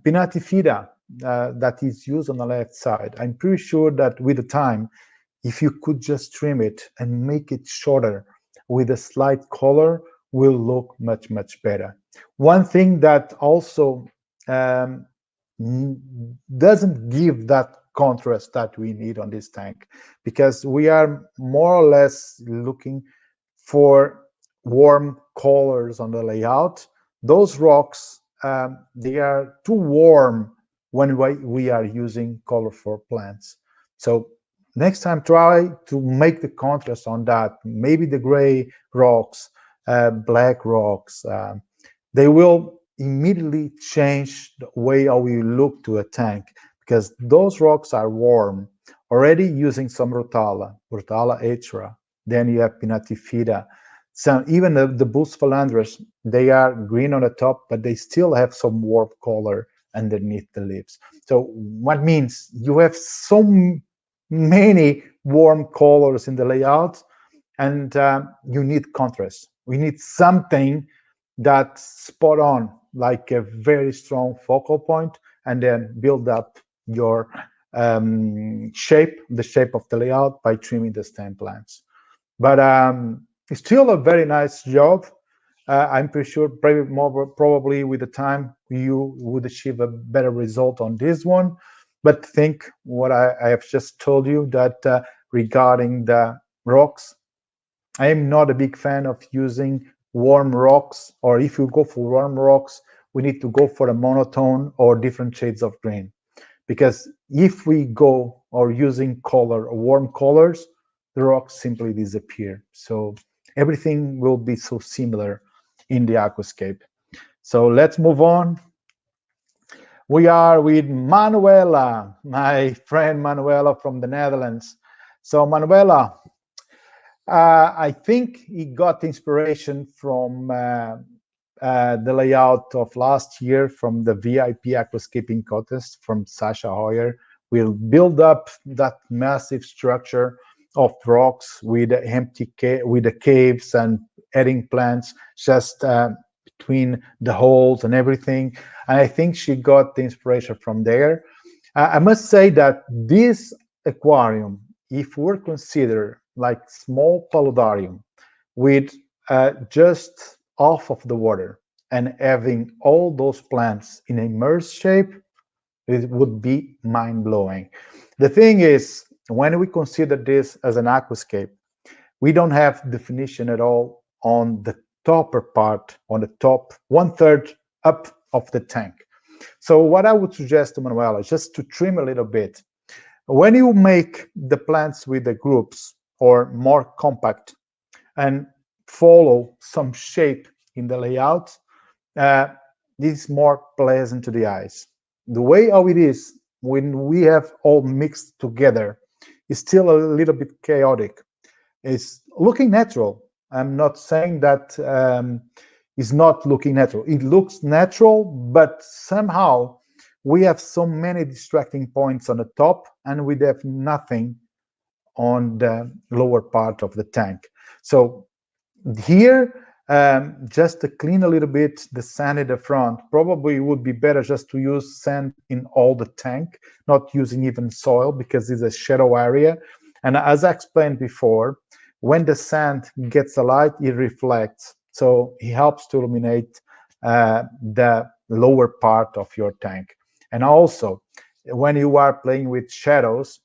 Speaker 1: Pinatifida, that is used on the left side. I'm pretty sure that with the time, if you could just trim it and make it shorter with a slight color, will look much, much better. One thing that also doesn't give that contrast that we need on this tank, because we are more or less looking for warm colors on the layout. Those rocks, they are too warm when we are using colorful plants. So next time, try to make the contrast on that. Maybe the gray rocks, black rocks, they will immediately change the way how we look to a tank, because those rocks are warm. Already using some Rotala Atra, then you have Pinatifida. So even the Bus Philandras, they are green on the top, but they still have some warm color underneath the leaves. So what means you have so many warm colors in the layout, and you need contrast. We need something that's spot on, like a very strong focal point, and then build up your shape, the shape of the layout by trimming the stem plants. But it's still a very nice job. I'm pretty sure probably with the time you would achieve a better result on this one. But think what I have just told you, that regarding the rocks, I am not a big fan of using warm rocks, or if you go for warm rocks, we need to go for a monotone or different shades of green. Because if we go or using color or warm colors, the rocks simply disappear. So everything will be so similar in the aquascape. So let's move on. We are with Manuela, my friend Manuela from the Netherlands. So Manuela, I think he got inspiration from the layout of last year from the VIP Aquascaping contest from Sasha Hoyer. We'll build up that massive structure of rocks with with the caves and adding plants just between the holes and everything. And I think she got the inspiration from there. I must say that this aquarium, if we're considered like small paludarium with just half of the water and having all those plants in a immersed shape, it would be mind-blowing. The thing is, when we consider this as an aquascape, we don't have definition at all on the topper part, on the top 1/3 up of the tank. So what I would suggest to Manuela is just to trim a little bit. When you make the plants with the groups or more compact and follow some shape in the layout, this is more pleasant to the eyes. The way how it is when we have all mixed together is still a little bit chaotic. It's looking natural. I'm not saying that it's not looking natural. It looks natural, but somehow we have so many distracting points on the top and we have nothing on the lower part of the tank. So here, just to clean a little bit the sand at the front, probably would be better just to use sand in all the tank, not using even soil because it's a shadow area. And as I explained before, when the sand gets a light, it reflects. So it helps to illuminate the lower part of your tank. And also, when you are playing with shadows,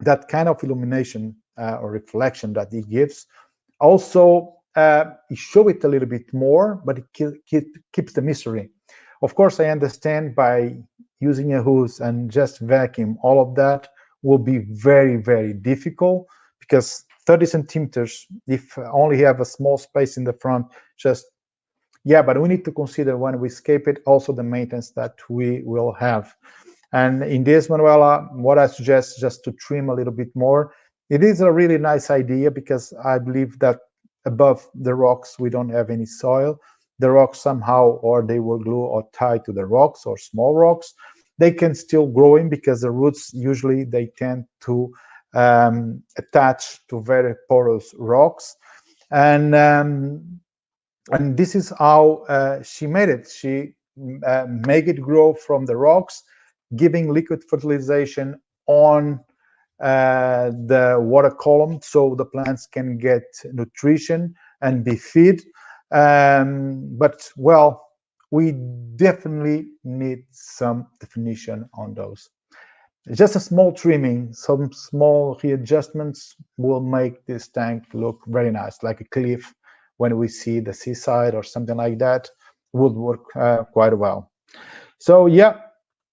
Speaker 1: that kind of illumination or reflection that it gives also you show it a little bit more, but it keeps the mystery. Of course, I understand by using a hose and just vacuum, all of that will be very, very difficult because 30 centimeters, if only have a small space in the front, just, yeah, but we need to consider when we scape it, also the maintenance that we will have. And in this, Manuela, what I suggest just to trim a little bit more. It is a really nice idea because I believe that above the rocks, we don't have any soil. The rocks somehow, or they will glue or tie to the rocks or small rocks. They can still grow in because the roots, usually they tend to attach to very porous rocks. And this is how she made it. She made it grow from the rocks, giving liquid fertilization on the water column so the plants can get nutrition and be fed. But, well, we definitely need some definition on those. Just a small trimming, some small readjustments will make this tank look very nice, like a cliff when we see the seaside or something like that, would work quite well. So, yeah,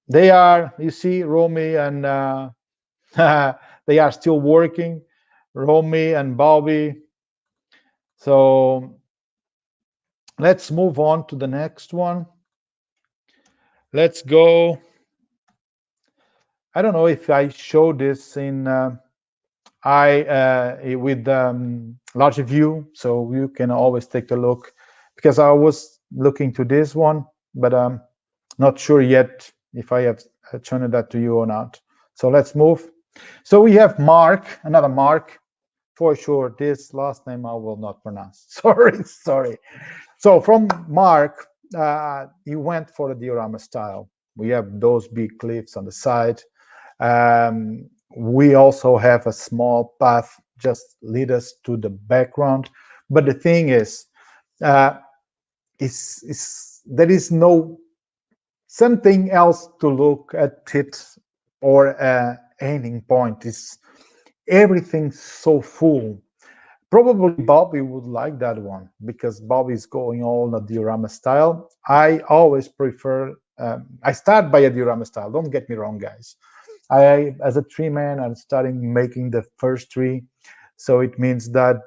Speaker 1: they are, you see, Romy and they are still working, Romy and Bobby. So let's move on to the next one. Let's go. I don't know if I showed this in with larger view, so you can always take a look, because I was looking to this one, but I'm not sure yet if I have shown that to you or not. So let's move. So we have Mark, another Mark, for sure. This last name I will not pronounce. Sorry. So from Mark, he went for the diorama style. We have those big cliffs on the side. We also have a small path just lead us to the background. But the thing is there is no something else to look at it, or ending point. Is everything so full? Probably Bobby would like that one because Bobby is going all the diorama style. I always prefer, I start by a diorama style. Don't get me wrong, guys. As a tree man, I'm starting making the first tree. So it means that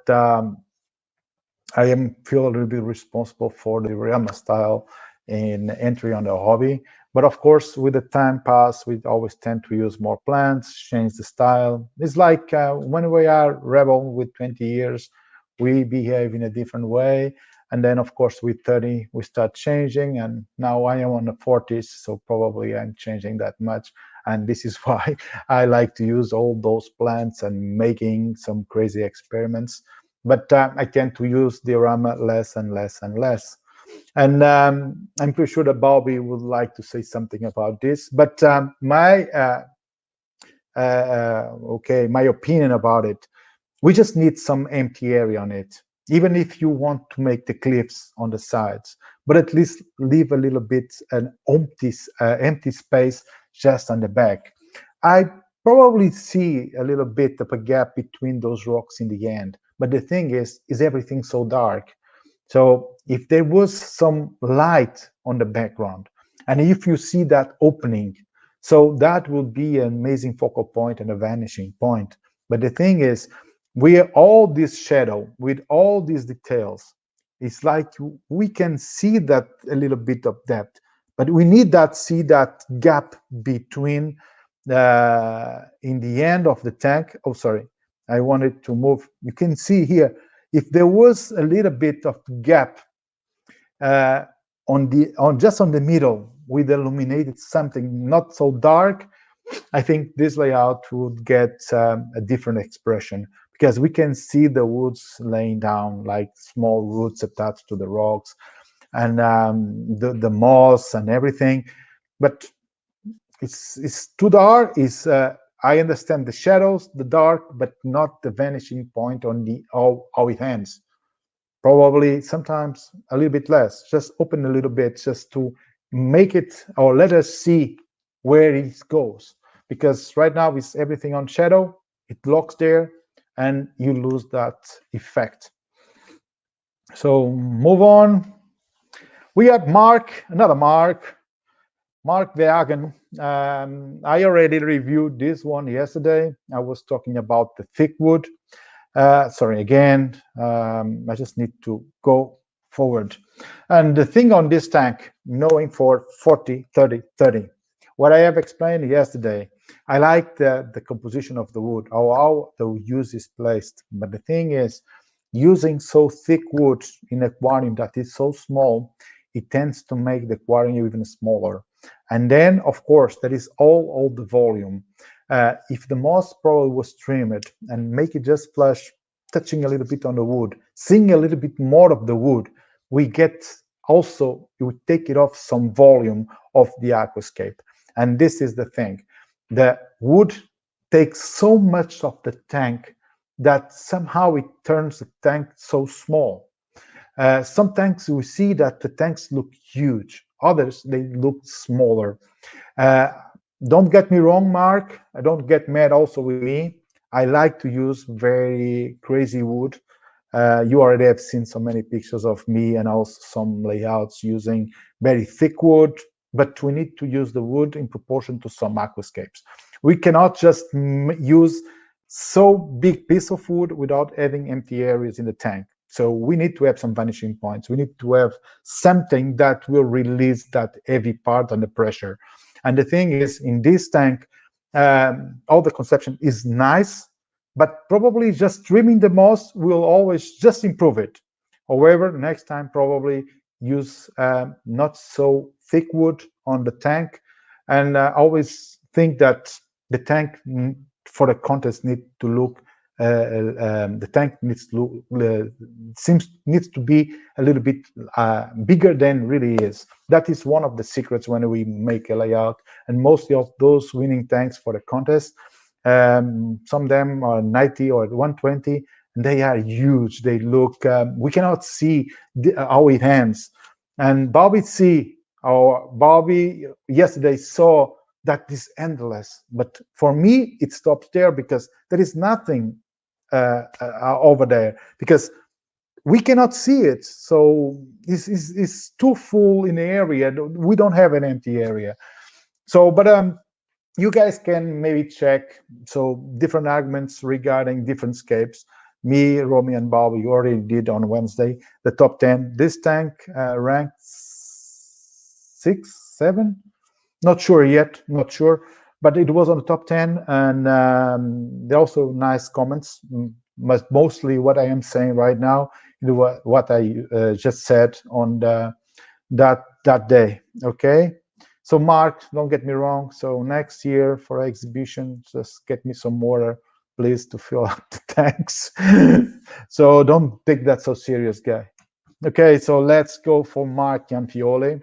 Speaker 1: I feel a little bit responsible for the diorama style in entry on the hobby. But of course, with the time pass, we always tend to use more plants, change the style. It's like when we are rebel with 20 years, we behave in a different way. And then, of course, with 30, we start changing. And now I am on the 40s, so probably I'm changing that much. And this is why I like to use all those plants and making some crazy experiments. But I tend to use diorama less and less and less. And I'm pretty sure that Bobby would like to say something about this. But my opinion about it, we just need some empty area on it, even if you want to make the cliffs on the sides, but at least leave a little bit an empty space just on the back. I probably see a little bit of a gap between those rocks in the end, but the thing is everything so dark? So if there was some light on the background, and if you see that opening, so that would be an amazing focal point and a vanishing point. But the thing is, we are all this shadow with all these details. It's like we can see that a little bit of depth, but we need that gap between in the end of the tank. Oh, sorry, I wanted to move. You can see here, if there was a little bit of gap just on the middle with illuminated something not so dark, I think this layout would get a different expression, because we can see the woods laying down like small roots attached to the rocks, and the moss and everything. But it's too dark. I understand the shadows, the dark, but not the vanishing point on the how it ends. Probably sometimes a little bit less. Just open a little bit, just to make it, or let us see where it goes. Because right now it's everything on shadow, it locks there, and you lose that effect. So move on. We have another Mark Verhagen. I already reviewed this one yesterday. I was talking about the thick wood. Sorry, again, I just need to go forward. And the thing on this tank, knowing for 40, 30, 30, what I have explained yesterday, I like the composition of the wood, how the use is placed. But the thing is, using so thick wood in an aquarium that is so small, it tends to make the aquarium even smaller. And then, of course, that is all the volume. If the moss probably was trimmed and make it just flush, touching a little bit on the wood, seeing a little bit more of the wood, we get also, you would take it off some volume of the aquascape. And this is the thing. The wood takes so much of the tank that somehow it turns the tank so small. Some tanks we see that the tanks look huge. Others, they look smaller. Don't get me wrong, Mark. Don't get mad also with me. I like to use very crazy wood. You already have seen so many pictures of me and also some layouts using very thick wood, but we need to use the wood in proportion to some aquascapes. We cannot just use so big piece of wood without having empty areas in the tank. So we need to have some vanishing points. We need to have something that will release that heavy part under pressure. And the thing is, in this tank, all the conception is nice, but probably just trimming the moss will always just improve it. However, next time probably use not so thick wood on the tank, and always think that the tank for the contest need to look the tank needs to needs to be a little bit bigger than really is. That is one of the secrets when we make a layout, and mostly of those winning tanks for the contest, some of them are 90 or 120, and they are huge. They look, we cannot see how it ends. And Bobby yesterday saw that is endless, but for me it stops there, because there is nothing over there, because we cannot see it. So it's too full in the area. We don't have an empty area. So, but you guys can maybe check. So different arguments regarding different scapes. Me, Romy, and Bobby, you already did on Wednesday the top 10. This tank ranked 6, 7. Not sure yet. Not sure. But it was on the top 10, and there are also nice comments. mostly what I am saying right now is what I just said on that day. Okay, so Mark, don't get me wrong. So next year for exhibition, just get me some water, please, to fill up the tanks. So don't take that so serious, guy. Okay, so let's go for Martian Fiole.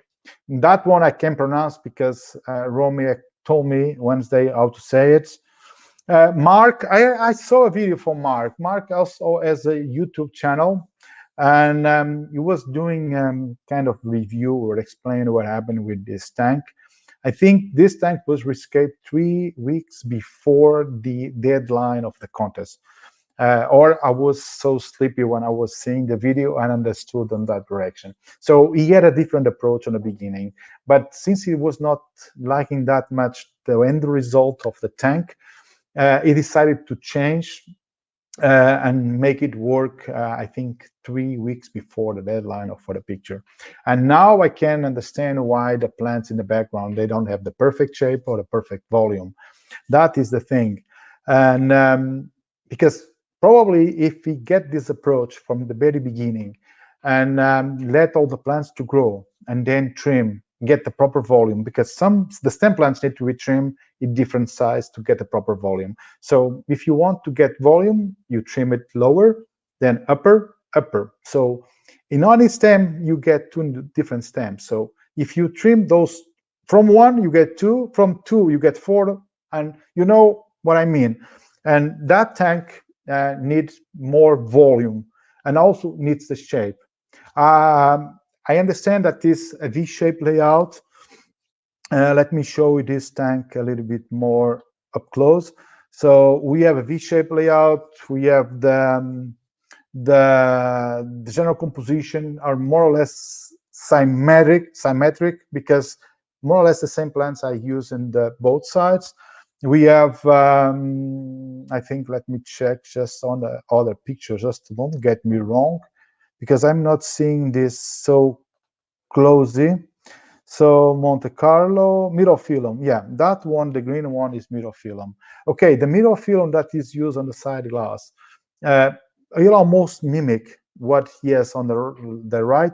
Speaker 1: That one I can pronounce because Romy told me Wednesday how to say it. Mark, I saw a video from Mark. Mark also has a YouTube channel, and he was doing kind of review or explain what happened with this tank. I think this tank was rescaped 3 weeks before the deadline of the contest. Or I was so sleepy when I was seeing the video and understood in that direction. So he had a different approach in the beginning, but since he was not liking that much the end result of the tank, he decided to change and make it work, I think 3 weeks before the deadline for the picture. And now I can understand why the plants in the background, they don't have the perfect shape or the perfect volume. That is the thing. And because probably if we get this approach from the very beginning and let all the plants to grow and then trim, get the proper volume, because the stem plants need to be trimmed in different size to get the proper volume. So if you want to get volume, you trim it lower, then upper. So in any stem, you get 2 different stems. So if you trim those from 1, you get 2, from 2, you get 4, and you know what I mean. And that tank needs more volume and also needs the shape. I understand that this a V-shaped layout. Let me show you this tank a little bit more up close. So we have a V-shaped layout. We have the general composition are more or less symmetric because more or less the same plants I use in both sides. We have, I think, let me check just on the other pictures, just don't get me wrong, because I'm not seeing this so closely. So Monte Carlo, Mirophyllum, yeah, that one, the green one is Mirophyllum. Okay, the Mirophyllum that is used on the side glass, you'll almost mimic what he has on the right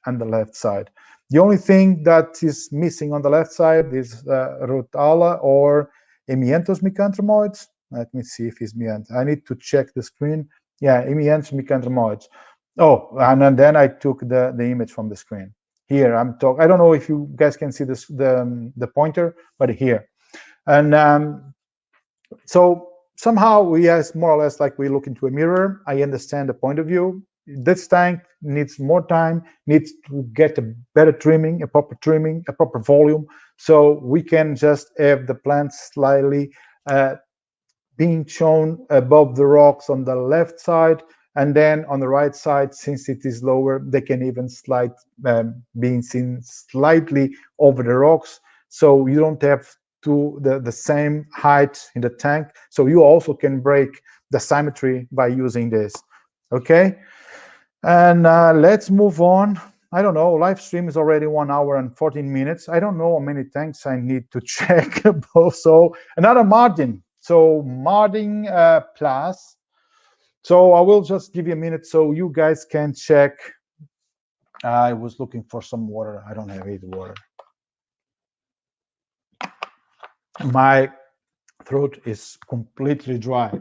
Speaker 1: and the left side. The only thing that is missing on the left side is Rotala or Emientos Micanthromoids. Let me see if it's Mient. I need to check the screen. Yeah, Emientos Micanthromoids. Oh, and then I took the image from the screen. Here I'm talking. I don't know if you guys can see this the pointer, but here, and so somehow we is more or less like we look into a mirror. I understand the point of view. This tank needs more time, needs to get a better trimming, a proper volume, so we can just have the plants slightly being shown above the rocks on the left side, and then on the right side, since it is lower, they can even being seen slightly over the rocks, so you don't have the same height in the tank, so you also can break the symmetry by using this. Okay, and let's move on. I don't know, live stream is already 1 hour and 14 minutes. I don't know how many tanks I need to check. So another Martin. So Martin Plus. So I will just give you a minute so you guys can check. I was looking for some water. I don't have any water. My throat is completely dry.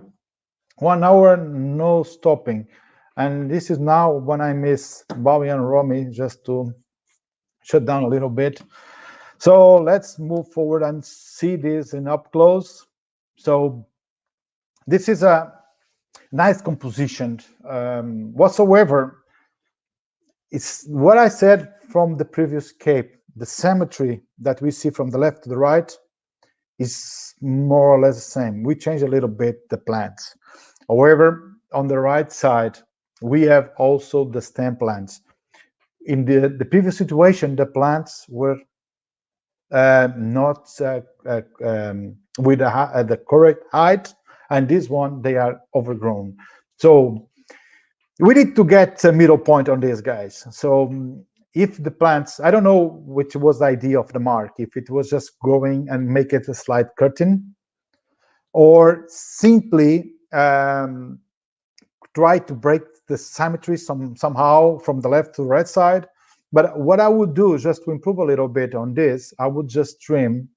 Speaker 1: 1 hour, no stopping. And this is now when I miss Bobby and Romy, just to shut down a little bit. So let's move forward and see this in up close. So this is a nice composition. Whatsoever, it's what I said from the previous cape. The symmetry that we see from the left to the right is more or less the same. We change a little bit the plants. However, on the right side, we have also the stem plants. In the previous situation, the plants were not with the correct height, and this one, they are overgrown. So we need to get a middle point on this, guys. So if the plants, I don't know which was the idea of the mark, if it was just growing and make it a slight curtain, or simply try to break the symmetry somehow from the left to the right side. But what I would do, just to improve a little bit on this, I would just trim.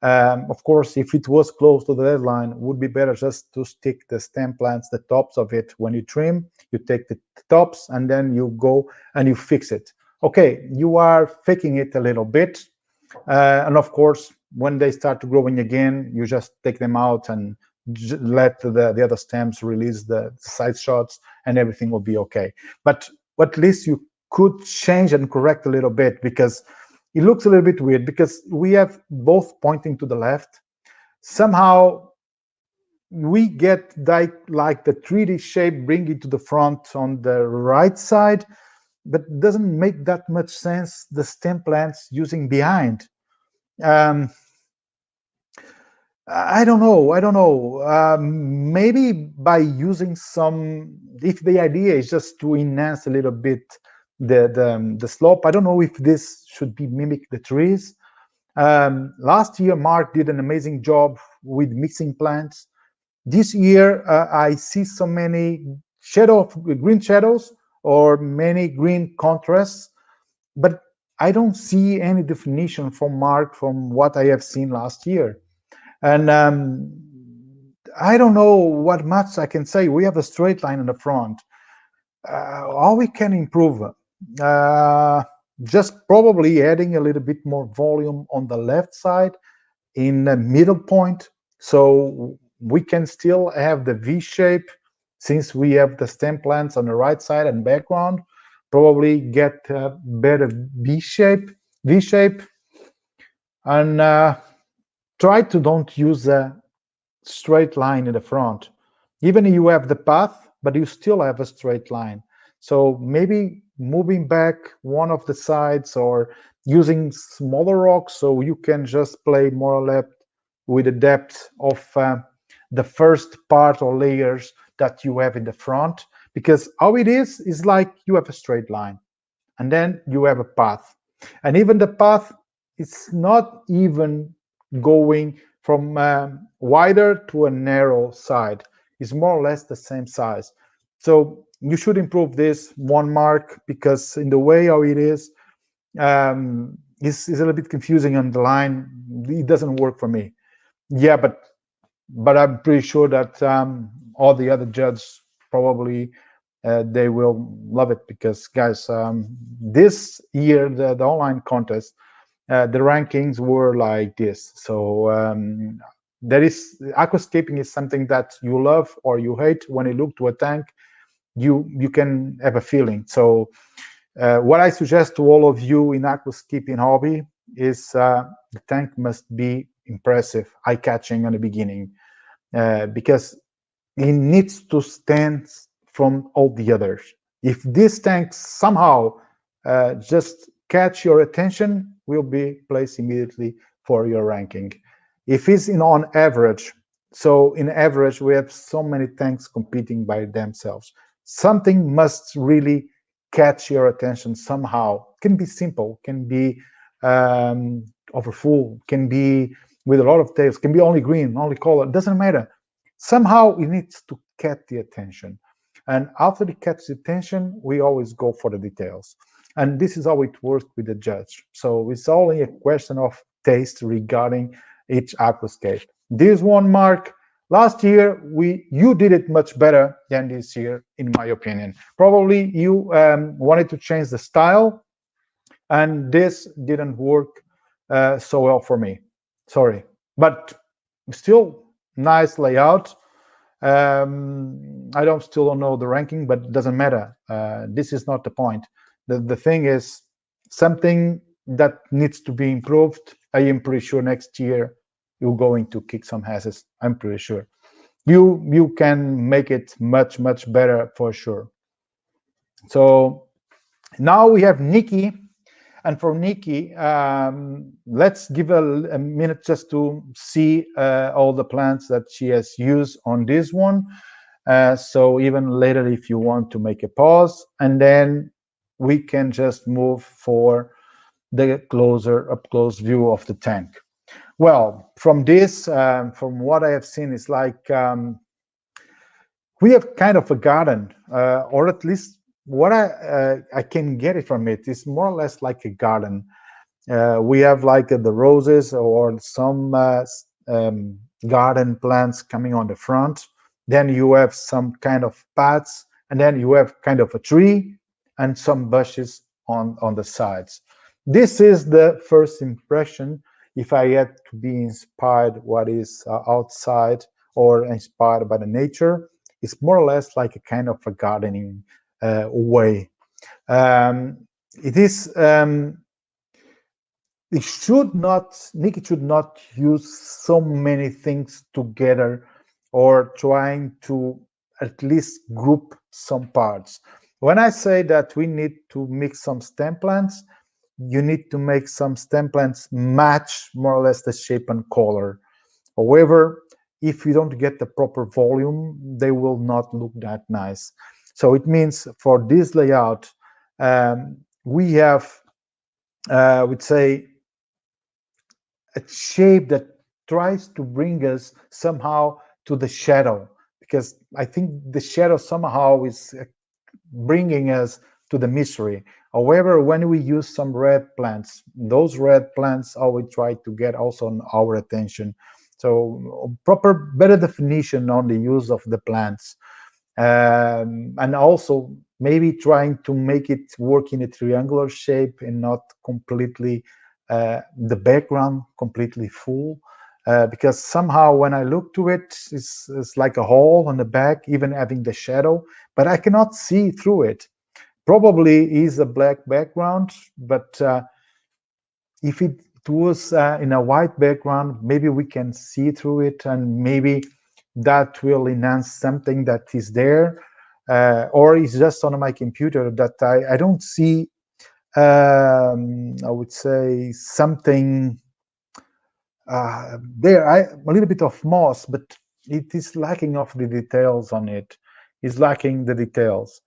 Speaker 1: Of course, if it was close to the deadline, it would be better just to stick the stem plants, the tops of it. When you trim, you take the tops and then you go and you fix it. Okay, you are faking it a little bit. And of course, when they start growing again, you just take them out and let the other stems release the side shots and everything will be okay. But at least you could change and correct a little bit, because it looks a little bit weird because we have both pointing to the left. Somehow we get like the 3D shape bring it to the front on the right side, but it doesn't make that much sense, the stem plants using behind. I don't know. Maybe by using some, if the idea is just to enhance a little bit the slope. I don't know if this should be mimic the trees. Last year, Mark did an amazing job with mixing plants. This year, I see so many green shadows or many green contrasts, but I don't see any definition from Mark from what I have seen last year. And I don't know what much I can say. We have a straight line in the front. How we can improve? Just probably adding a little bit more volume on the left side in the middle point, so we can still have the V shape, since we have the stem plants on the right side and background. Probably get a better V shape, and try to don't use a straight line in the front. Even you have the path, but you still have a straight line. So maybe moving back one of the sides or using smaller rocks, so you can just play more or less with the depth of the first part or layers that you have in the front. Because how it is like you have a straight line and then you have a path. And even the path is not even going from wider to a narrow side. It's more or less the same size. So you should improve this one, Mark, because in the way how it is a little bit confusing on the line. It doesn't work for me. Yeah, but I'm pretty sure that all the other judges probably they will love it, because guys, this year the online contest, the rankings were like this. So there is aquascaping is something that you love or you hate. When you look to a tank, you can have a feeling. So what I suggest to all of you in aquascaping hobby is the tank must be impressive, eye-catching in the beginning, because it needs to stand from all the others. If this tank somehow just catch your attention, will be placed immediately for your ranking. If it's on average, so in average we have so many tanks competing by themselves. Something must really catch your attention somehow. Can be simple, can be over full, can be with a lot of tails, can be only green, only color, doesn't matter. Somehow it needs to catch the attention. And after it catches the attention, we always go for the details. And this is how it works with the judge. So it's only a question of taste regarding each aquascape. This one, Mark, last year you did it much better than this year, in my opinion. Probably you wanted to change the style, and this didn't work so well for me. Sorry, but still nice layout. I still don't know the ranking, but it doesn't matter. This is not the point. The thing is something that needs to be improved. I am pretty sure next year you're going to kick some asses. I'm pretty sure you can make it much better for sure. So now we have Nikki, and for Nikki, let's give a minute just to see all the plants that she has used on this one. So even later, if you want to make a pause, and then we can just move for the up close view of the tank. Well, from this, from what I have seen, it's like we have kind of a garden, or at least what I can get it from it is more or less like a garden. We have like the roses or some garden plants coming on the front. Then you have some kind of paths, and then you have kind of a tree and some bushes on the sides. This is the first impression. If I had to be inspired what is outside or inspired by the nature, it's more or less like a kind of a gardening way. It is. It should not, Nick should not use so many things together or trying to at least group some parts. When I say that we need to mix some stem plants, you need to make some stem plants match more or less the shape and color. However, if you don't get the proper volume, they will not look that nice. So it means for this layout, we have, I would say, a shape that tries to bring us somehow to the shadow, because I think the shadow somehow is bringing us to the mystery. However, when we use some red plants, those red plants always try to get also our attention. So proper, better definition on the use of the plants. And also maybe trying to make it work in a triangular shape and not completely the background completely full, because somehow when I look to it, it's like a hole on the back, even having the shadow, but I cannot see through it. Probably is a black background, but if it was in a white background, maybe we can see through it, and maybe that will enhance something that is there, or it's just on my computer that I don't see. I would say something there. A little bit of moss, but it is lacking of the details on it. It's lacking the details.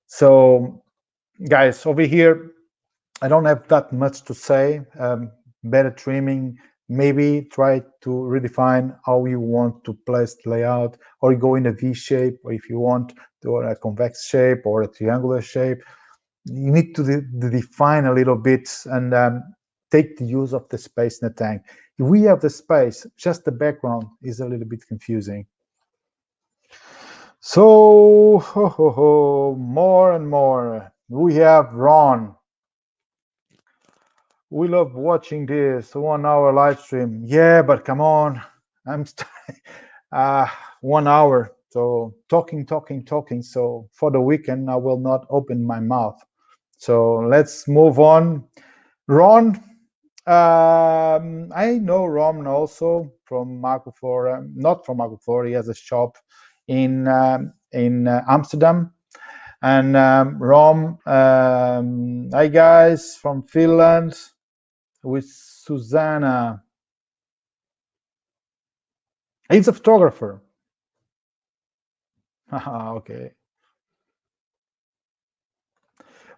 Speaker 1: So, guys, over here, I don't have that much to say. Better trimming, maybe try to redefine how you want to place the layout, or go in a V shape, or if you want to a convex shape or a triangular shape. You need to define a little bit and take the use of the space in the tank. If we have the space, just the background is a little bit confusing. So, more and more. We have Ron. We love watching this 1 hour live stream. Yeah, but come on. I'm 1 hour. So talking. So for the weekend, I will not open my mouth. So let's move on. Ron, I know Ron also from Aquaflora, not from Aquaflora. He has a shop in Amsterdam. And Ron, hi guys from Finland with Susanna. He's a photographer. Okay.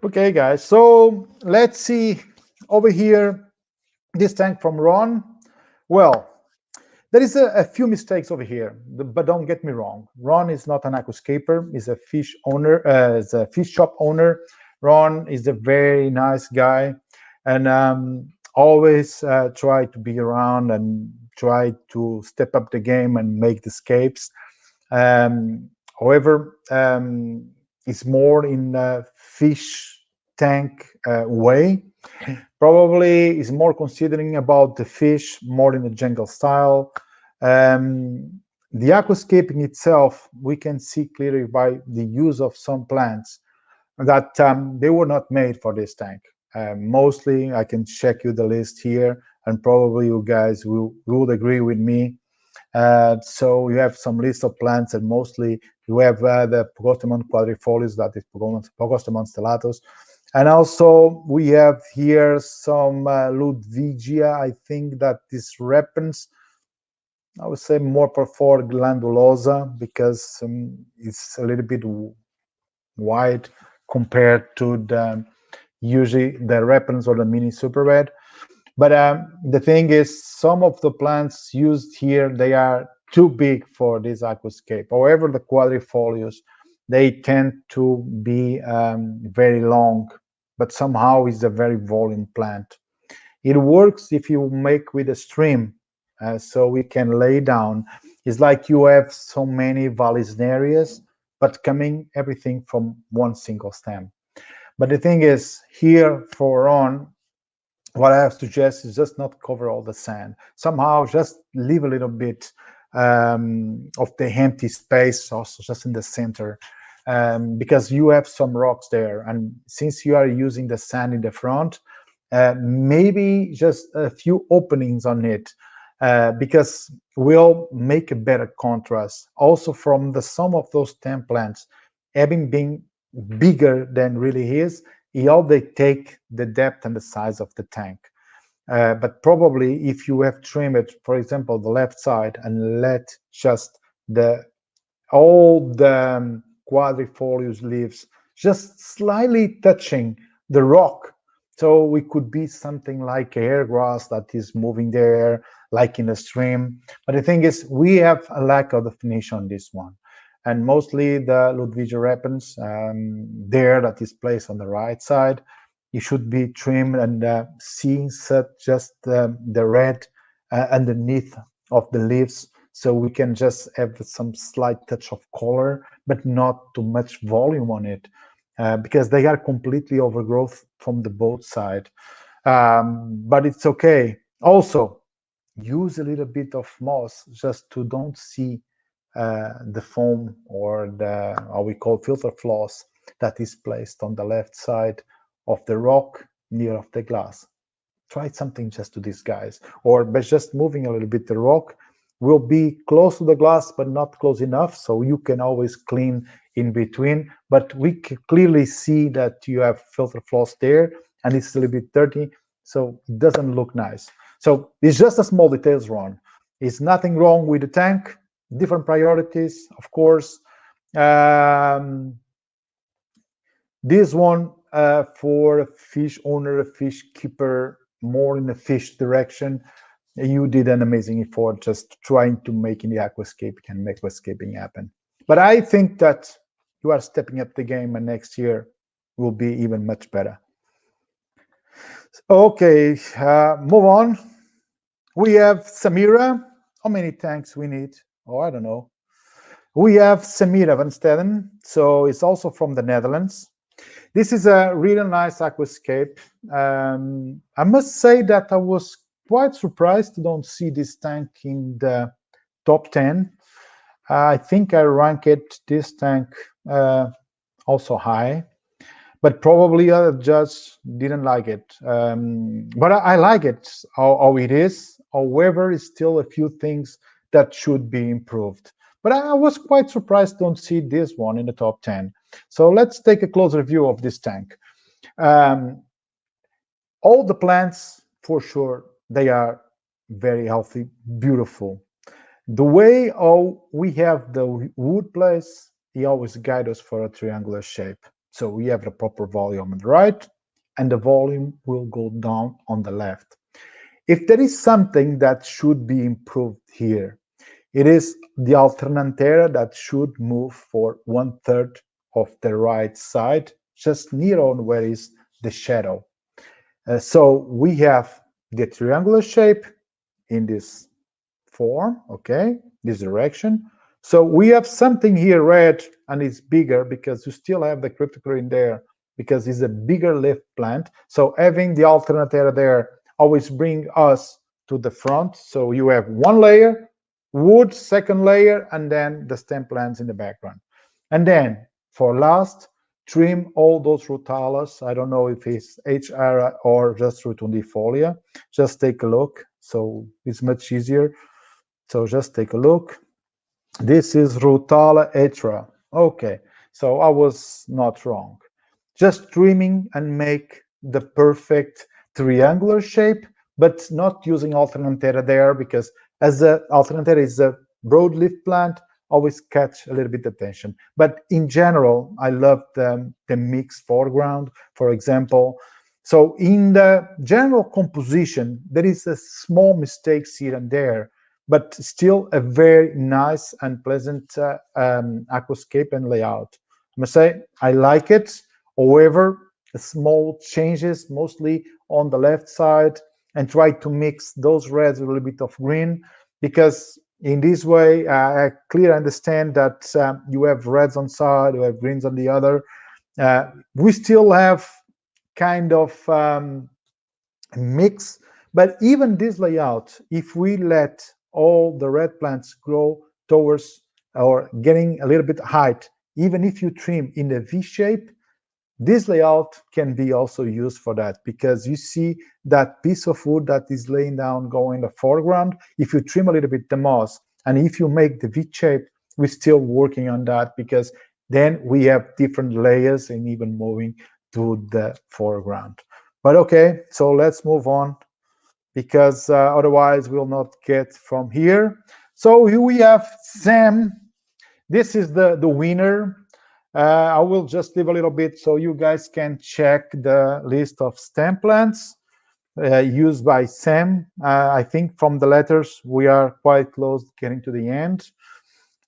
Speaker 1: Okay, guys. So let's see over here. This tank from Ron. Well, there is a few mistakes over here, but don't get me wrong. Ron is not an aquascaper. He's a fish owner. Is a fish shop owner. Ron is a very nice guy, and always try to be around and try to step up the game and make the escapes. However, it's more in a fish tank way. Probably is more considering about the fish, more in the jungle style. The aquascaping itself, we can see clearly by the use of some plants that they were not made for this tank. Mostly, I can check you the list here, and probably you guys will agree with me. So you have some list of plants, and mostly you have the Pogostemon quadrifolius, that is Pogostemon stellatus. And also we have here some Ludwigia. I think that this repens, I would say, more for glandulosa, because it's a little bit wide compared to the usually the repens or the mini super red. But the thing is, some of the plants used here, they are too big for this aquascape. However, the quadrifolios, they tend to be very long, but somehow it's a very volume plant. It works if you make with a stream, so we can lay down. It's like you have so many vallisnerias, but coming everything from one single stem. But the thing is, here for on, what I have suggest is just not cover all the sand. Somehow just leave a little bit of the empty space also just in the center, because you have some rocks there. And since you are using the sand in the front, maybe just a few openings on it, because will make a better contrast. Also from the sum of those 10 plants, having been bigger than really is, all they take the depth and the size of the tank. But probably if you have trimmed it, for example, the left side, and let just the all the quadrifolius leaves just slightly touching the rock, so we could be something like a hair grass that is moving there, like in a stream. But the thing is, we have a lack of definition on this one. And mostly the Ludwig repens there that is placed on the right side, it should be trimmed and seeing just the red underneath of the leaves, so we can just have some slight touch of color, but not too much volume on it, because they are completely overgrowth from the both side. But it's okay. Also, use a little bit of moss just to don't see the foam or the how we call filter floss that is placed on the left side of the rock near of the glass. Try something just to disguise, or by just moving a little bit the rock will be close to the glass but not close enough, so you can always clean in between. But we can clearly see that you have filter floss there and it's a little bit dirty, so it doesn't look nice. So it's just a small details, Ron. It's nothing wrong with the tank. Different priorities, of course. This one for a fish owner, a fish keeper, more in the fish direction. You did an amazing effort just trying to make in the aquascape and make aquascaping happen. But I think that you are stepping up the game, and next year will be even much better. Okay, move on. We have Samira. How many tanks we need? Oh, I don't know. We have Samira van Steden, so it's also from the Netherlands. This is a really nice aquascape. I must say that I was quite surprised to don't see this tank in the top 10. I think I ranked this tank also high, but probably I just didn't like it. But I like it how it is. However, it's still a few things that should be improved. But I was quite surprised to don't see this one in the top 10. So let's take a closer view of this tank. All the plants, for sure, they are very healthy, beautiful. The way we have the wood place, he always guides us for a triangular shape. So we have the proper volume on the right, and the volume will go down on the left. If there is something that should be improved here, it is the alternatera that should move for 1/3 of the right side, just near on where is the shadow. So we have the triangular shape in this form, okay, this direction. So we have something here red, and it's bigger because you still have the cryptochlorine there because it's a bigger leaf plant. So having the alternatera there always bring us to the front. So you have one layer, wood, second layer, and then the stem plants in the background. And then for last, trim all those rutalas. I don't know if it's HR or just rotundifolia. Just take a look. So it's much easier. So just take a look. This is Rutala Etra. Okay, so I was not wrong. Just trimming and make the perfect triangular shape, but not using alternatera there, because as the alternatera is a broadleaf plant, always catch a little bit attention. But in general, I love the mixed foreground, for example. So in the general composition, there is a small mistakes here and there, but still a very nice and pleasant aquascape and layout. I must say I like it. However, small changes, mostly on the left side, and try to mix those reds with a little bit of green, because in this way I clearly understand that you have reds on side, you have greens on the other. We still have kind of mix, but even this layout, if we let all the red plants grow towards or getting a little bit height, even if you trim in the V shape, this layout can be also used for that, because you see that piece of wood that is laying down going in the foreground. If you trim a little bit the moss, and if you make the V shape, we're still working on that, because then we have different layers and even moving to the foreground. But okay, so let's move on, because otherwise we'll not get from here. So here we have Sam. This is the winner. I will just leave a little bit so you guys can check the list of stem plants used by Sam. I think from the letters we are quite close getting to the end.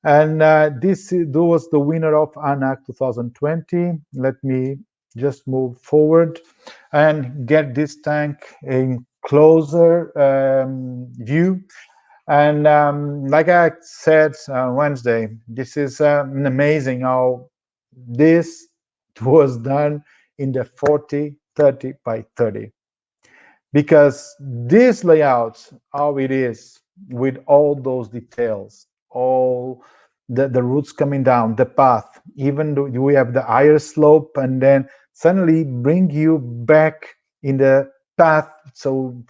Speaker 1: And this was the winner of Anac 2020. Let me just move forward and get this tank in closer view. And like I said Wednesday, this is amazing how this was done in the 40, 30 by 30. Because this layout, how it is, with all those details, all the roots coming down, the path, even though we have the higher slope, and then suddenly bring you back in the path. So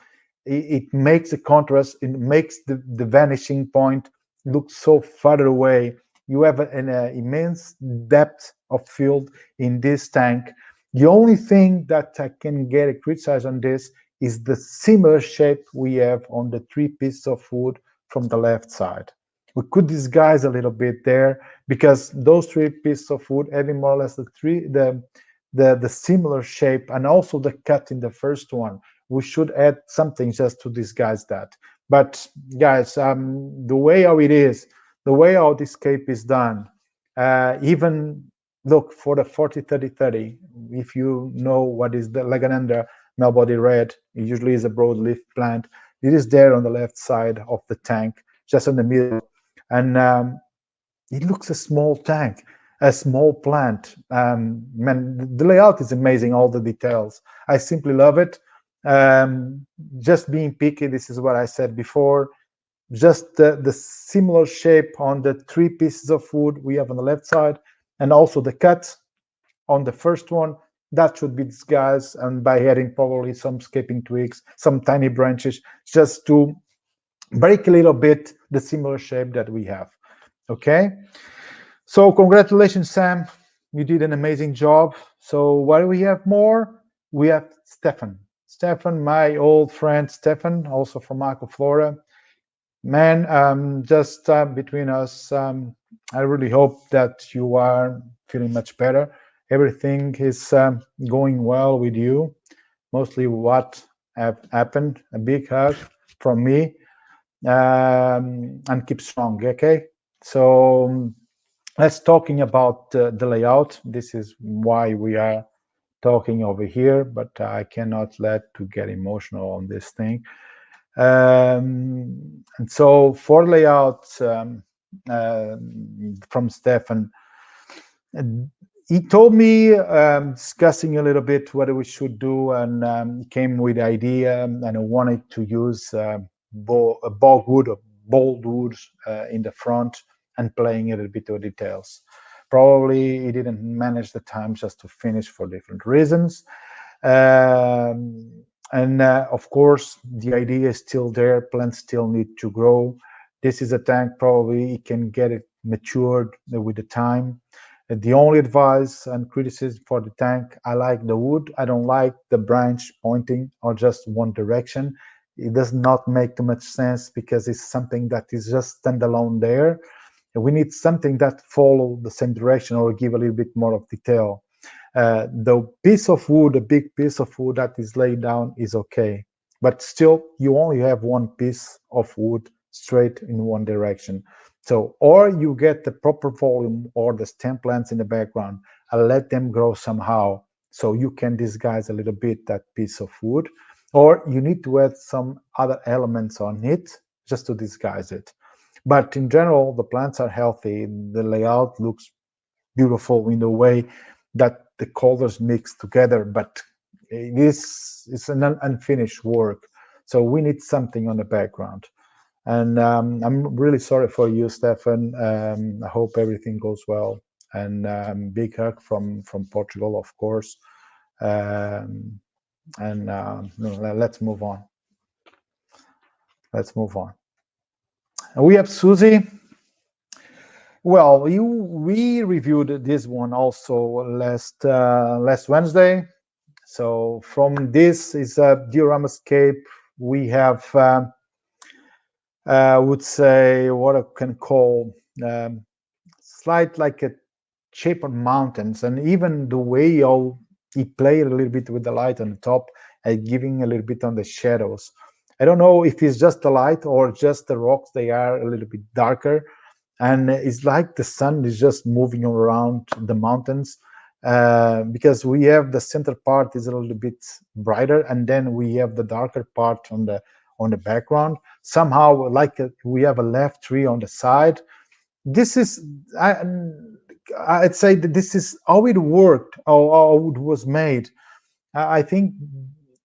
Speaker 1: it makes a contrast, it makes the vanishing point look so further away. You have an immense depth of field in this tank. The only thing that I can get a criticize on this is the similar shape we have on the three pieces of wood from the left side. We could disguise a little bit there, because those three pieces of wood having more or less the similar shape, and also the cut in the first one. We should add something just to disguise that. But guys, the way how it is, the way how this cape is done, even look for the 40, 30, 30. If you know what is the Laganandra Melbody red, it usually is a broadleaf plant. It is there on the left side of the tank, just in the middle. And it looks a small tank, a small plant. Man, the layout is amazing, all the details. I simply love it. Just being picky, this is what I said before. Just the similar shape on the three pieces of wood we have on the left side, and also the cut on the first one, that should be disguised, and by adding probably some scaping twigs, some tiny branches, just to break a little bit the similar shape that we have. Okay, so congratulations, Sam, you did an amazing job. So what do we have more? We have Stefan, my old friend Stefan, also from Aquaflora. Man, just between us, I really hope that you are feeling much better. Everything is going well with you. Mostly what happened. A big hug from me, and keep strong. Okay, so let's talking about the layout. This is why we are talking over here, but I cannot let to get emotional on this thing. And so for layout from Stefan, he told me, discussing a little bit what we should do, and came with the idea, and I wanted to use bogwood or bold wood in the front, and playing a little bit of details. Probably he didn't manage the time just to finish for different reasons. And of course, the idea is still there. Plants still need to grow. This is a tank, probably it can get it matured with the time. The only advice and criticism for the tank, I like the wood. I don't like the branch pointing or just one direction. It does not make too much sense, because it's something that is just standalone there. We need something that follow the same direction or give a little bit more of detail. The piece of wood, a big piece of wood that is laid down is okay, but still you only have one piece of wood straight in one direction. So, or you get the proper volume or the stem plants in the background and let them grow somehow. So you can disguise a little bit that piece of wood, or you need to add some other elements on it just to disguise it. But in general, the plants are healthy. The layout looks beautiful in the way that the colors mix together, but this is an unfinished work. So we need something on the background. And I'm really sorry for you, Stefan. I hope everything goes well. And big hug from Portugal, of course. And let's move on. Let's move on. And we have Susie. Well, we reviewed this one also last Wednesday. So from this is a Aquascape. We have, I would say, what I can call slight like a shape on mountains, and even the way he played a little bit with the light on the top and giving a little bit on the shadows. I don't know if it's just the light or just the rocks. They are a little bit darker, and it's like the sun is just moving around the mountains, because we have the center part is a little bit brighter, and then we have the darker part on the background. Somehow, like we have a left tree on the side. This is I'd say that this is how it worked, how it was made. I think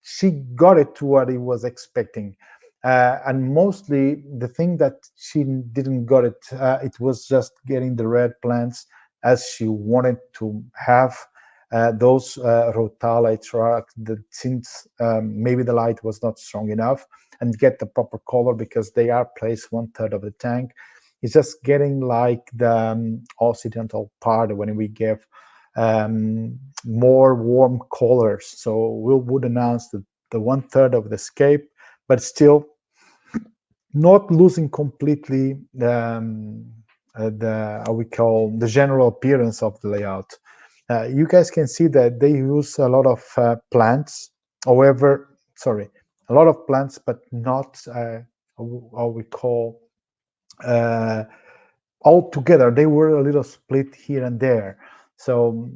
Speaker 1: she got it to what he was expecting. And mostly the thing that she didn't got it, it was just getting the red plants as she wanted to have. Those rotala tracks that since maybe the light was not strong enough and get the proper color because they are placed 1/3 of the tank. It's just getting like the occidental part when we give more warm colors. So we would announce the 1/3 of the scape, but still not losing completely the how we call the general appearance of the layout. You guys can see that they use a lot of plants. However, sorry, a lot of plants, but not how we call all together. They were a little split here and there. So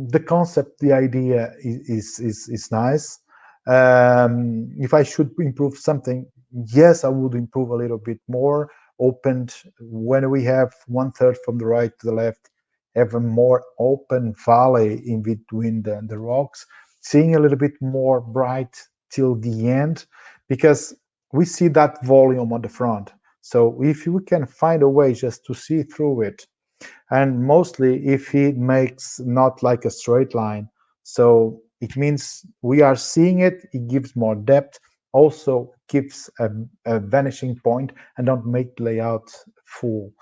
Speaker 1: the concept, the idea is nice. If I should improve something, yes, I would improve a little bit more. Opened when we have 1/3 from the right to the left, have a more open valley in between the rocks, seeing a little bit more bright till the end, because we see that volume on the front. So if we can find a way just to see through it, and mostly if it makes not like a straight line, so it means we are seeing it, it gives more depth, also gives a vanishing point and don't make the layout full.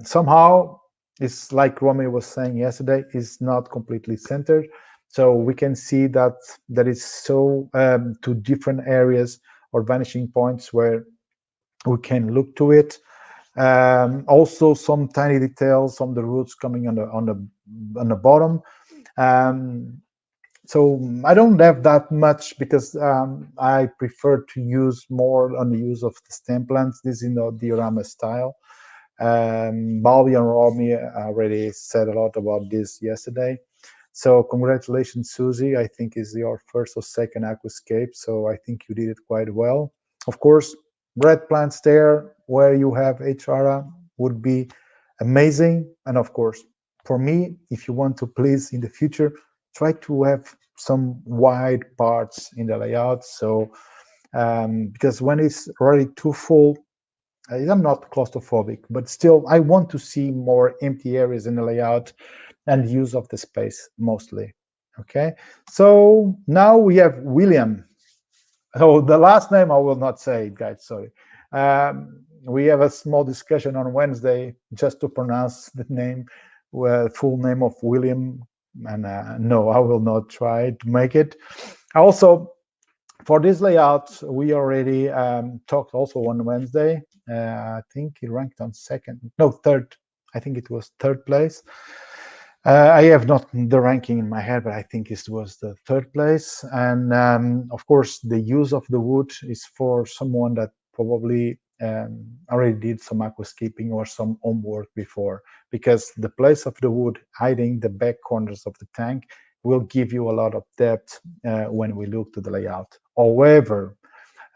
Speaker 1: Somehow it's like Romy was saying yesterday, is not completely centered. So we can see that there is so two different areas or vanishing points where we can look to it. Also some tiny details on the roots coming on the bottom. So I don't have that much because I prefer to use more on the use of the stem plants. This is the diorama style. Balbi and Romy already said a lot about this yesterday. So congratulations, Susie. I think is your first or second aquascape. So I think you did it quite well. Of course, red plants there where you have HRA would be amazing. And of course, for me, if you want to please in the future, try to have some wide parts in the layout. So because when it's already too full, I'm not claustrophobic, but still I want to see more empty areas in the layout and use of the space mostly. Okay, so now we have William. Oh, the last name I will not say, guys, sorry. We have a small discussion on Wednesday just to pronounce the name, full name of William, and no, I will not try to make it. Also, for this layout, we already talked also on Wednesday. I think he ranked on third. I think it was third place. I have not the ranking in my head, but I think it was the third place. And of course, the use of the wood is for someone that probably already did some aquascaping or some homework before, because the place of the wood hiding the back corners of the tank will give you a lot of depth when we look to the layout. However,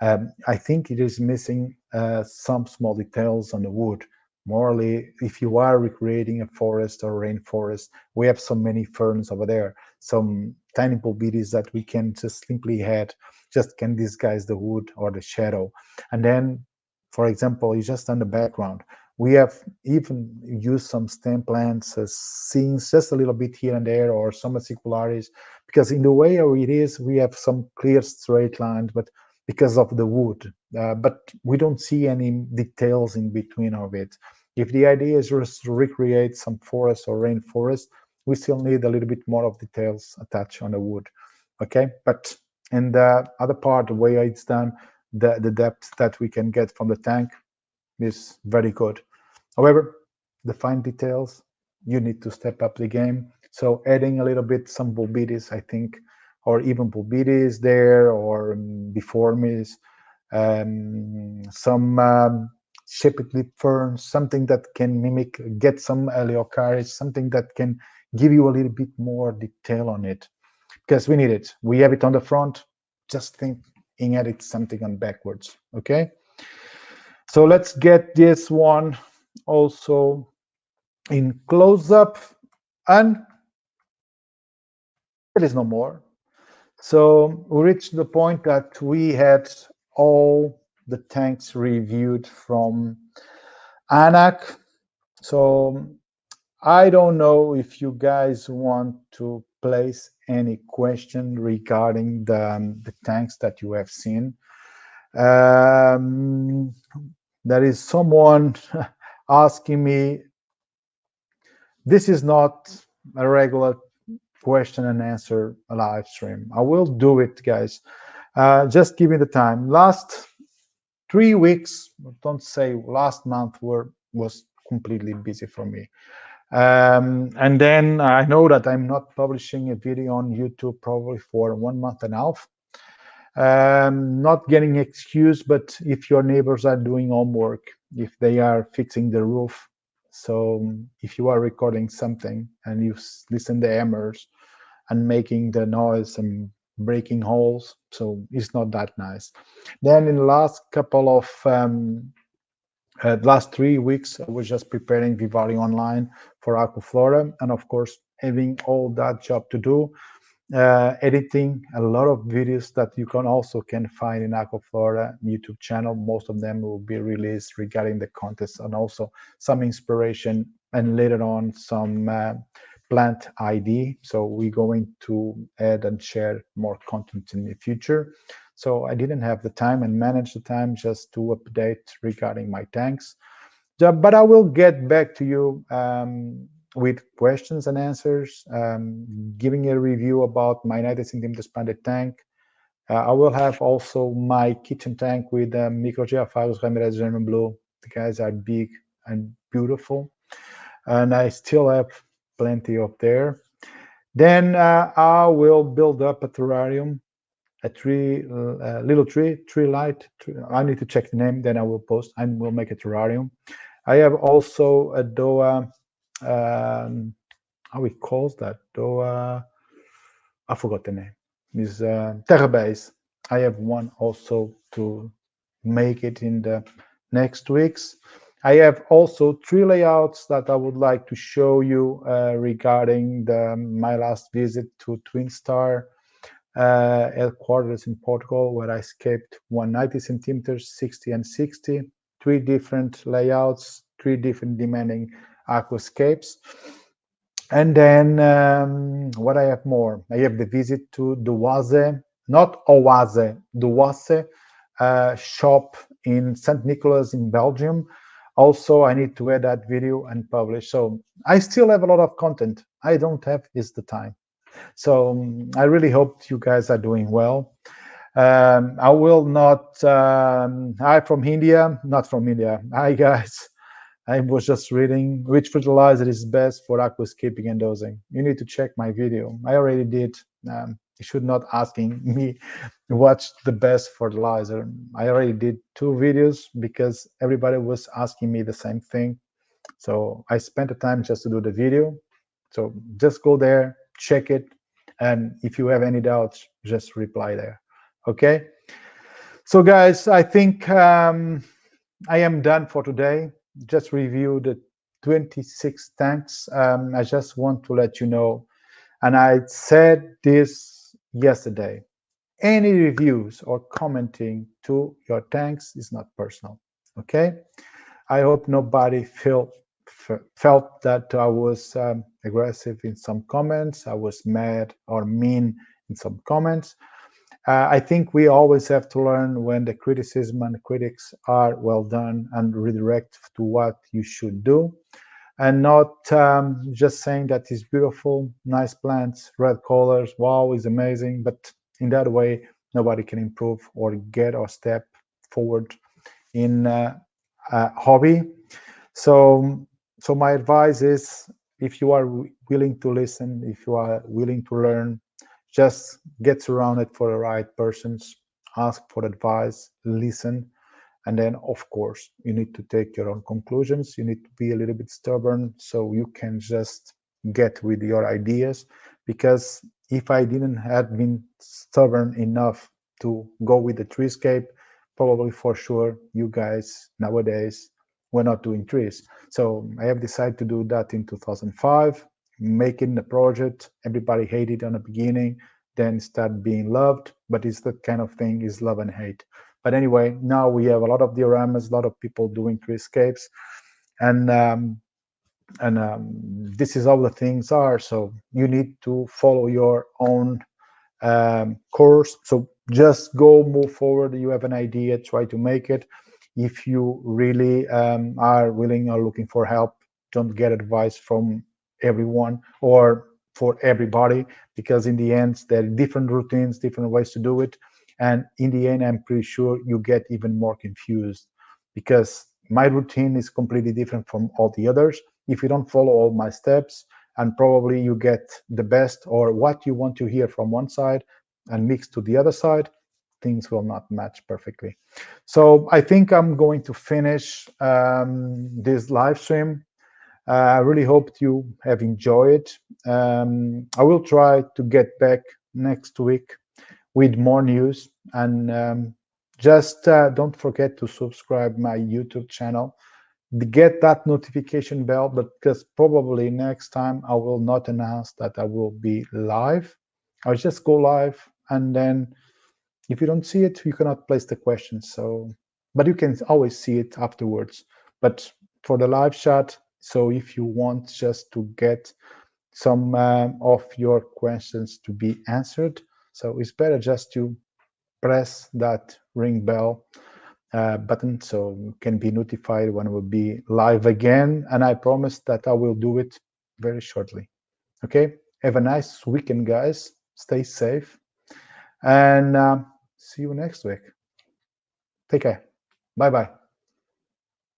Speaker 1: I think it is missing some small details on the wood. Morally, if you are recreating a forest or rainforest, we have so many ferns over there, some tiny bulbidis that we can just simply add, just can disguise the wood or the shadow. And then, for example, you just on the background, we have even used some stem plants as scenes, just a little bit here and there, or some acicularis, because in the way how it is, we have some clear straight lines, but because of the wood, but we don't see any details in between of it. If the idea is just to recreate some forest or rainforest, we still need a little bit more of details attached on the wood. Okay, but in the other part, the way it's done, the depth that we can get from the tank is very good. However, the fine details, you need to step up the game. So adding a little bit some bulbidis, I think, or even bulbidis there, or biformis, some shaped lip ferns, something that can mimic, get some Eleocaris, something that can give you a little bit more detail on it, because we need it. We have it on the front, just thinking edit something on backwards, okay? So let's get this one also in close up, and there is no more. So we reached the point that we had all the tanks reviewed from Anac. So I don't know if you guys want to place any question regarding the tanks that you have seen. There is someone asking me, this is not a regular question and answer live stream. I will do it, guys. Just give me the time. Last 3 weeks, don't say last month, was completely busy for me. And then I know that I'm not publishing a video on YouTube probably for 1 month and a half. Not getting excuse, but if your neighbors are doing homework, if they are fixing the roof, so if you are recording something and you listen to hammers and making the noise and breaking holes, so it's not that nice. Then in the last couple of last 3 weeks, I was just preparing Vivarium online for Aquaflora, and of course having all that job to do, editing a lot of videos that you can find in Aquaflora YouTube channel. Most of them will be released regarding the contest, and also some inspiration, and later on some plant ID. So we're going to add and share more content in the future. So I didn't have the time and manage the time just to update regarding my tanks. But I will get back to you with questions and answers, giving a review about my 90 centimeters PlantedTank. I will have also my kitchen tank with Microgeophagus Ramirez German Blue. The guys are big and beautiful, and I still have plenty up there. Then I will build up a terrarium, a little tree light. I need to check the name, then I will post and we'll make a terrarium. I have also a DOA, how we calls that? DOA, I forgot the name. Is Terra Base. I have one also to make it in the next weeks. I have also 3 layouts that I would like to show you regarding my last visit to Twinstar headquarters in Portugal, where I scaped 190 centimeters, 60 and 60, 3 different layouts, 3 different demanding aquascapes. And then what I have more? I have the visit to Duwaze, not Oase, Duwaze shop in St. Nicholas in Belgium. Also, I need to add that video and publish. So I still have a lot of content. I don't have is the time. So I really hope you guys are doing well. I will not. Hi from India, not from India. Hi guys. I was just reading which fertilizer is best for aquascaping and dosing. You need to check my video. I already did You should not asking me what's the best fertilizer. I already did 2 videos because everybody was asking me the same thing. So I spent the time just to do the video. So just go there, check it, and if you have any doubts, just reply there. Okay. So guys, I think I am done for today. Just review the 26 tanks. I just want to let you know, and I said this yesterday, any reviews or commenting to your tanks is not personal. Okay. I hope nobody felt that I was aggressive in some comments, I was mad or mean in some comments. I think we always have to learn when the criticism and the critics are well done and redirect to what you should do, and not just saying that it's beautiful, nice plants, red colors, wow, is amazing, but in that way, nobody can improve or get or step forward in hobby. So, so my advice is, if you are willing to listen, if you are willing to learn, just get surrounded for the right persons, ask for advice, listen, and then of course you need to take your own conclusions. You need to be a little bit stubborn so you can just get with your ideas. Because if I didn't have been stubborn enough to go with the treescape, probably for sure you guys nowadays were not doing trees. So I have decided to do that in 2005, making the project. Everybody hated on the beginning, then start being loved. But it's that kind of thing, is love and hate. But anyway, now we have a lot of dioramas, a lot of people doing treescapes, and this is how the things are. So you need to follow your own course. So just go, move forward. You have an idea, try to make it. If you really are willing or looking for help, don't get advice from everyone or for everybody, because in the end there are different routines, different ways to do it, and in the end I'm pretty sure you get even more confused, because my routine is completely different from all the others. If you don't follow all my steps, and probably you get the best or what you want to hear from one side and mix to the other side, things will not match perfectly. So I think I'm going to finish this live stream. I really hope you have enjoyed it. I will try to get back next week with more news, and just don't forget to subscribe my YouTube channel, get that notification bell, because probably next time I will not announce that I will be live. I'll just go live, and then if you don't see it, you cannot place the question. So, but you can always see it afterwards. But for the live chat, so if you want just to get some of your questions to be answered, so it's better just to press that ring bell button so you can be notified when we'll be live again. And I promise that I will do it very shortly. Okay, have a nice weekend, guys. Stay safe, and see you next week. Take care. Bye bye.